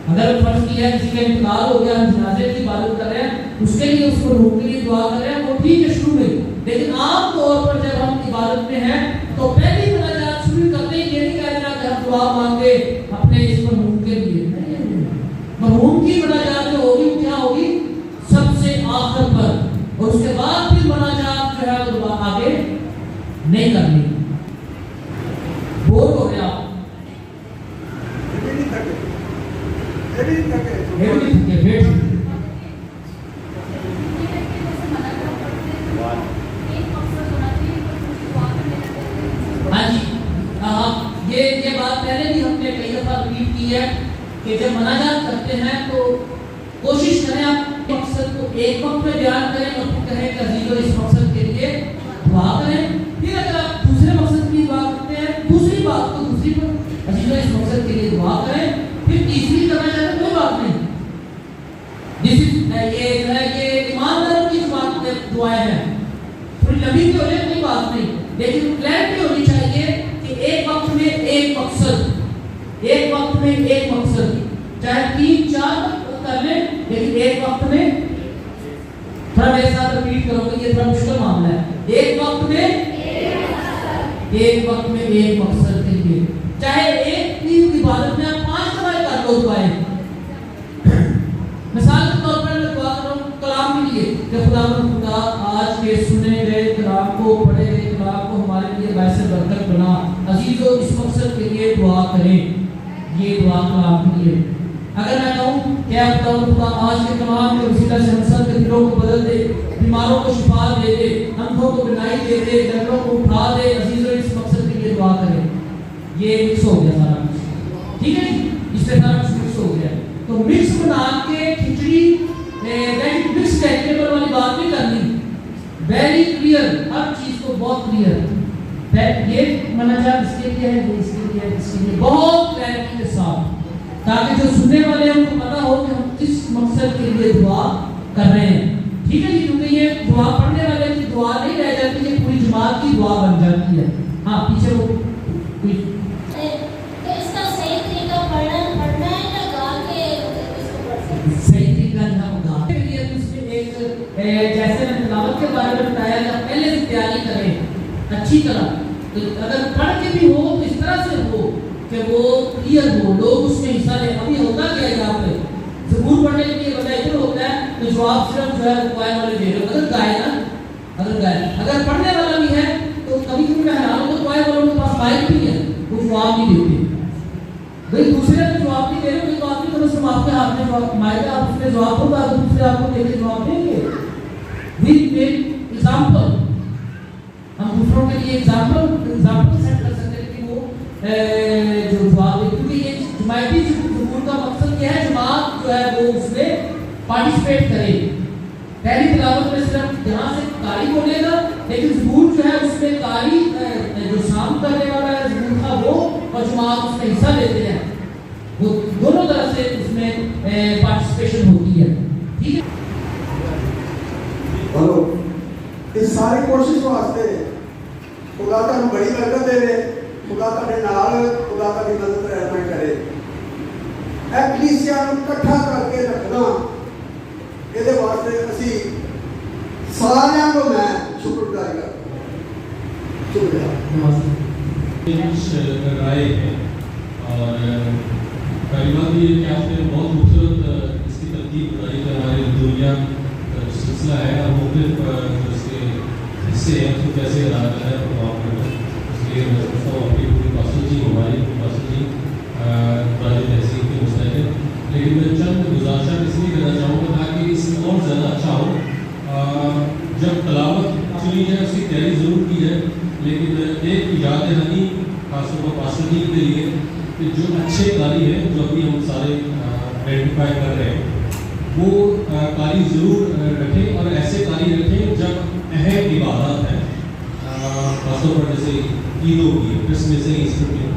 اگر فرض کیا ہے کسی کا انتقال ہو گیا، ہم جنازے کی عبادت کر رہے ہیں، اس کے لیے اس مرحوم کے لیے دعا کر رہے ہیں، وہ ٹھیک ہے شروع میں، لیکن عام طور پر جب ہم عبادت میں ہیں تو پہلی مناجات شروع کرتے ہی یہ نہیں کہہ دینا کہ ہم دعا مانگے اپنے اس مرحوم کے لیے۔ مرحوم کی مناجات جو ہوگی وہ کیا ہوگی؟ سب سے آخر پر، اور اس کے بعد پھر مناجات جو ہے وہ دعا آگے نہیں کرنی۔ بور ہو گیا ہاں جی، یہ بات پہلے بھی ہم نے کئی دفعہ ریپیٹ کی ہے کہ جب مناجات کرتے ہیں تو کوشش کریں آپ مقصد کو ایک وقت میں بیان کریں اور پھر کہیں کہ عزیزو اس مقصد کے لیے دعا کریں۔ پھر اگر آپ دوسرے مقصد کی دعا کرتے ہیں، دوسری بات کو دوسری پر عزیزو اس مقصد کے لیے دعا کریں، پھر تیسری کرنا چاہتے کوئی بات نہیں۔ یہ ایمانداروں کی دعائیں ہیں، تھوڑی لمبی بھی ہو جائے کوئی بات نہیں، لیکن کلیئرٹی ہونی چاہیے کہ ایک وقت میں ایک مقصد، ایک وقت میں ایک مقصد، چاہے 3-4 کر لیں لیکن ایک وقت میں، تھوڑا میرے ساتھ ریپیٹ کرو کہ یہ تھوڑا مشکل معاملہ ہے، ایک وقت میں ایک مقصد کے لیے، چاہے ایک دن کی عبادت میں آپ 5 دفعہ کر لو دعائیں۔ مثال کے طور پر میں دعا کروں کلام کے لیے کہ خدا آج کے سنے گئے کلام کو، پڑھے گئے کلام کو ہمارے لیے باعث برکت بنا، عزیزو اس مقصد کے لیے دعا کریں، یہ دعا کلام کے لیے۔ اگر میں کہوں کہ اے خدا آج کے کلام کے وسیلہ سے ہم سب کے دلوں کو بدل دے، بیماروں کو شفا دے دے، اندھوں کو بینائی دے دے، ڈنگروں کو اٹھا دے، عزیزو اس مقصد کے لیے دعا کریں، یہ مکس ہو گیا سارا کچھ، ٹھیک ہے جی، اس سے سارا کچھ مکس ہو گیا۔ تو مکس بنا کے کھچڑی مکس ویجیٹیبل والی بات نہیں کرنی، ویری کلیئر، ہر چیز کو بہت کلیئر، یہ مناجات اس کے لیے ہے، اس کے لیے، اس کے لیے، بہت کلیئرٹی کے ساتھ تاکہ جو سننے والے ہیں ان کو پتا ہو کہ ہم کس مقصد کے لیے دعا کر رہے ہیں. ٹھیک ہے جی, کیونکہ یہ دعا پڑھنے والے کی دعا نہیں رہ جاتی, یہ پوری جماعت کی دعا بن جاتی ہے. ہاں پیچھے وہ اس کا صحیح طریقہ پڑھنا ہے یا گا کے اس کو پڑھ سکتے ہیں؟ صحیح طریقہ نہ گا کے لیے اس میں ایک جیسے میں تلاوت کے بارے میں بتایا کہ پہلے سے تیاری کریں اچھی طرح. تو اگر پڑھ کے بھی ہو تو اس طرح سے ہو کہ وہ کلیئر ہو, لوگ اس میں حصہ لیں. ابھی ہوتا کیا ہے یہاں پہ زبور پڑھنے کے لیے وجہ ادھر ہوتا ہے تو جواب صرف جو ہے قائم والے دے رہے ہو. اگر گائے نا, اگر پڑھنے والا بھی ہے تو کبھی کبھی میں حیران ہوں تو قائم والوں کے پاس مائک بھی ہے, وہ جواب نہیں دیتے. بھائی دوسرے کو جواب نہیں دے رہے, تو آپ کی طرف سے آپ کے ہاتھ میں جواب مائک ہے, آپ اس میں جواب ہوگا تو دوسرے آپ کو دے کے جواب دیں گے. وتھ ایگزامپل ہم دوسروں کے لیے ایگزامپل سیٹ کر سکتے ہیں کہ وہ جو جواب دے, کیونکہ یہ جماعتی ضرور کا مقصد یہ ہے جماعت جو ہے وہ اس میں پارٹیسپیٹ کرے. پہلی تلاوت میں صرف یہاں سے قاری بولے گا, لیکن ضرور جو ہے اس میں قاری جو شام کرنے والا ہے ضرور کا وہ اور جماعت اس میں حصہ لیتے ہیں, وہ دونوں طرح سے اس میں پارٹیسپیشن ہوتی ہے. ٹھیک ہے. ہلو, اس ساری کوشش واسطے خدا تمہیں بڑی برکت دے رہے, خدا تمہیں نال, خدا تمہیں مدد رہنمائی کرے. ایکلیسیا اکٹھا کر کے رکھنا یہ واسطے اسی سارے کو میں شکر گزاری کرتا ہوں. شکریہ. رائے ہے اور پہلی بات یہ کہ آپ نے بہت خوبصورت اس کی ترتیب بتائی کہ ہماری دنیا سلسلہ ہے اور مختلف جو اس کے حصے ہیں اس کو کیسے ادا کرنا ہے پروگرام کرنا ہے. اس لیے میں سمجھتا ہوں آپ کی پوری پاسو جی ہماری پاسو جی پرانی تحصیل کے مستحق ہے. لیکن میں چند گزارشات اس لیے کرنا چاہوں گا تاکہ اس میں اور زیادہ اچھا ہو. جب تلاوت چنی جائے اس کی تیاری ضرور کی جائے, لیکن ایک یاد دہانی خاص طور پر پاسو جی کے لیے کہ جو اچھے قاری ہیں جو ابھی ہم سارے آئیڈینٹیفائی کر رہے ہیں وہ قاری ضرور رکھیں, اور ایسے قاری رکھیں جب اہم عبادات ہیں, خاص طور پر جیسے عیدوں کی, کرسمس ہے, ایسٹر کی,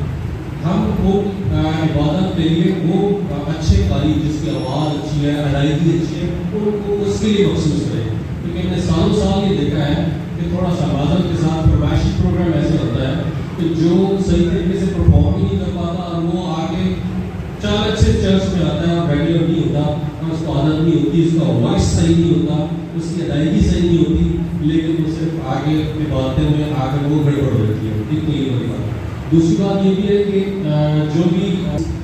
ہم وہ عبادت کے لیے وہ اچھے قاری جس کی آواز اچھی ہے, ادائیگی اچھی ہے, وہ اس کے لیے مخصوص کریں. کیونکہ ہم نے سالوں سال یہ دیکھا ہے کہ تھوڑا سا معذرت کے ساتھ فرمائشی پروگرام ایسے ہوتا ہے کہ جو صحیح طریقے سے پرفارم ہی نہیں کر پاتا اور وہ آگے چار اچھے چرچ میں آتا ہے اور ریگولر نہیں ہوتا اور اس کو عادت نہیں ہوتی, اس کا وائس صحیح نہیں ہوتا, اس کی ادائیگی صحیح نہیں ہوتی, لیکن وہ صرف آگے کی باتیں میں آ کر وہ گڑبڑ ہو جاتی ہے. ٹھیک نہیں ہوتی بات. دوسری بات یہ بھی ہے کہ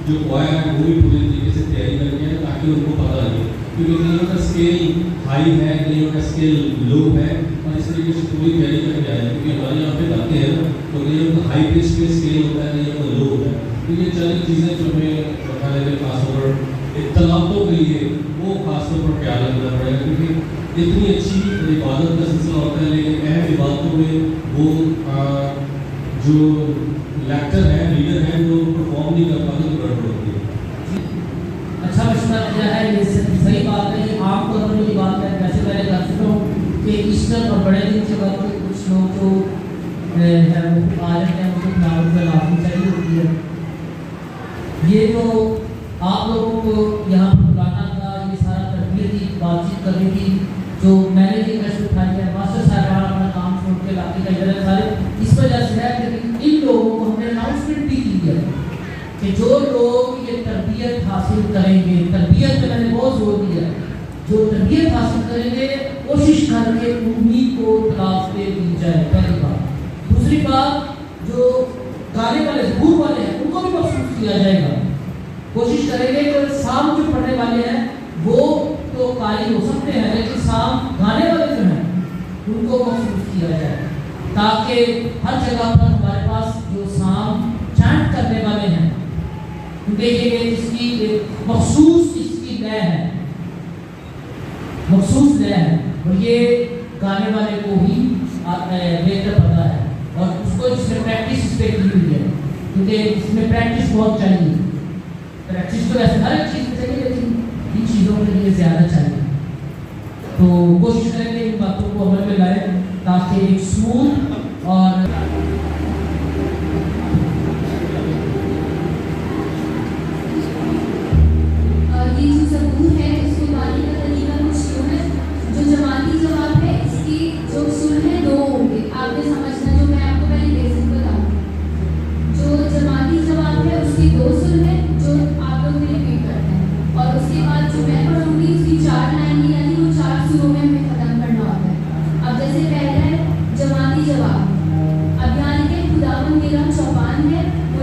جو کوائر ہے وہ بھی پورے طریقے سے تیاری کر کے ہے تاکہ ان کو پتہ لگے, کیونکہ کئیوں کا اسکیل ہائی ہے, کئیوں کا اسکیل لو ہے, اور اس طریقے سے پوری تیاری کر کے آئے. کیونکہ ہمارے یہاں پہ گاتے ہیں تو کئیوں کا ہائی پچ پہ اسکیل ہوتا ہے, کئیوں کا لو ہوتا ہے. تو یہ چند چیزیں جو ہمیں بتانے کے خاص طور پر اطلاعاتوں کے لیے وہ خاص طور پر خیال رکھنا پڑے گا, کیونکہ اتنی اچھی عبادت کا سلسلہ ہوتا ہے لیکن اہم عبادتوں میں وہ جو لیکچر ہے, لیڈر ہے, جو پرفارم نہیں کر پاتے تو گڑبڑ ہوتی ہے. اچھا مشورہ دیا ہے, یہ صحیح بات ہے. یہ عام طور پر یہ بات ہے, ویسے میں نے کہہ چکا ہوں کہ ایسٹر اور بڑے دن کے بعد کچھ لوگ جو ہے وہ آ جاتے ہیں, ان کو تلاوت میں لازمی چاہیے ہوتی ہے. یہ جو آپ لوگوں کو یہاں پر بلانا تھا, یہ سارا تربیتی بات چیت کرنی تھی, جو میں نے یہ کشف اٹھائی ہے, ماسٹر صاحبان اپنا کام چھوڑ کے علاقے کا ادھر سارے اس وجہ سے ہے کہ ان لوگوں کو ہم نے اناؤنسمنٹ بھی کی ہے کہ جو لوگ یہ تربیت حاصل کریں گے, تربیت پہ میں نے بہت زور دیا ہے, جو تربیت حاصل کریں گے کوشش کر کے امید کو تلاش دے دی جائے. پہلی بات. دوسری بات, جو گانے والے ضبور والے ہیں ان کو بھی مخصوص کیا جائے گا. کوشش کریں گے کہ سام جو پڑھنے والے ہیں وہ تو قاری ہو سکتے ہیں, لیکن سام گانے والے جو ہیں ان کو مخصوص کیا جائے تاکہ ہر جگہ پر ہمارے پاس جو سام چانٹ کرنے والے ہیں, کیونکہ یہ اس کی مخصوص اس کی لے ہے, مخصوص لے ہے, اور یہ گانے والے کو ہی بہتر پتہ ہے, اور اس کو اس میں پریکٹس اس پہ کی ہوئی ہے, کیونکہ اس میں پریکٹس بہت چاہیے. پریکٹس تو ایسے ہر ایک چیز میں چاہیے, لیکن ان چیزوں کے لیے زیادہ چاہیے. تو کوشش کریں کہ ان باتوں کو عمل میں لائیں تاکہ ایک اسموتھ اور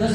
10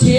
6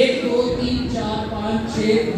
1 2 3 4 5 6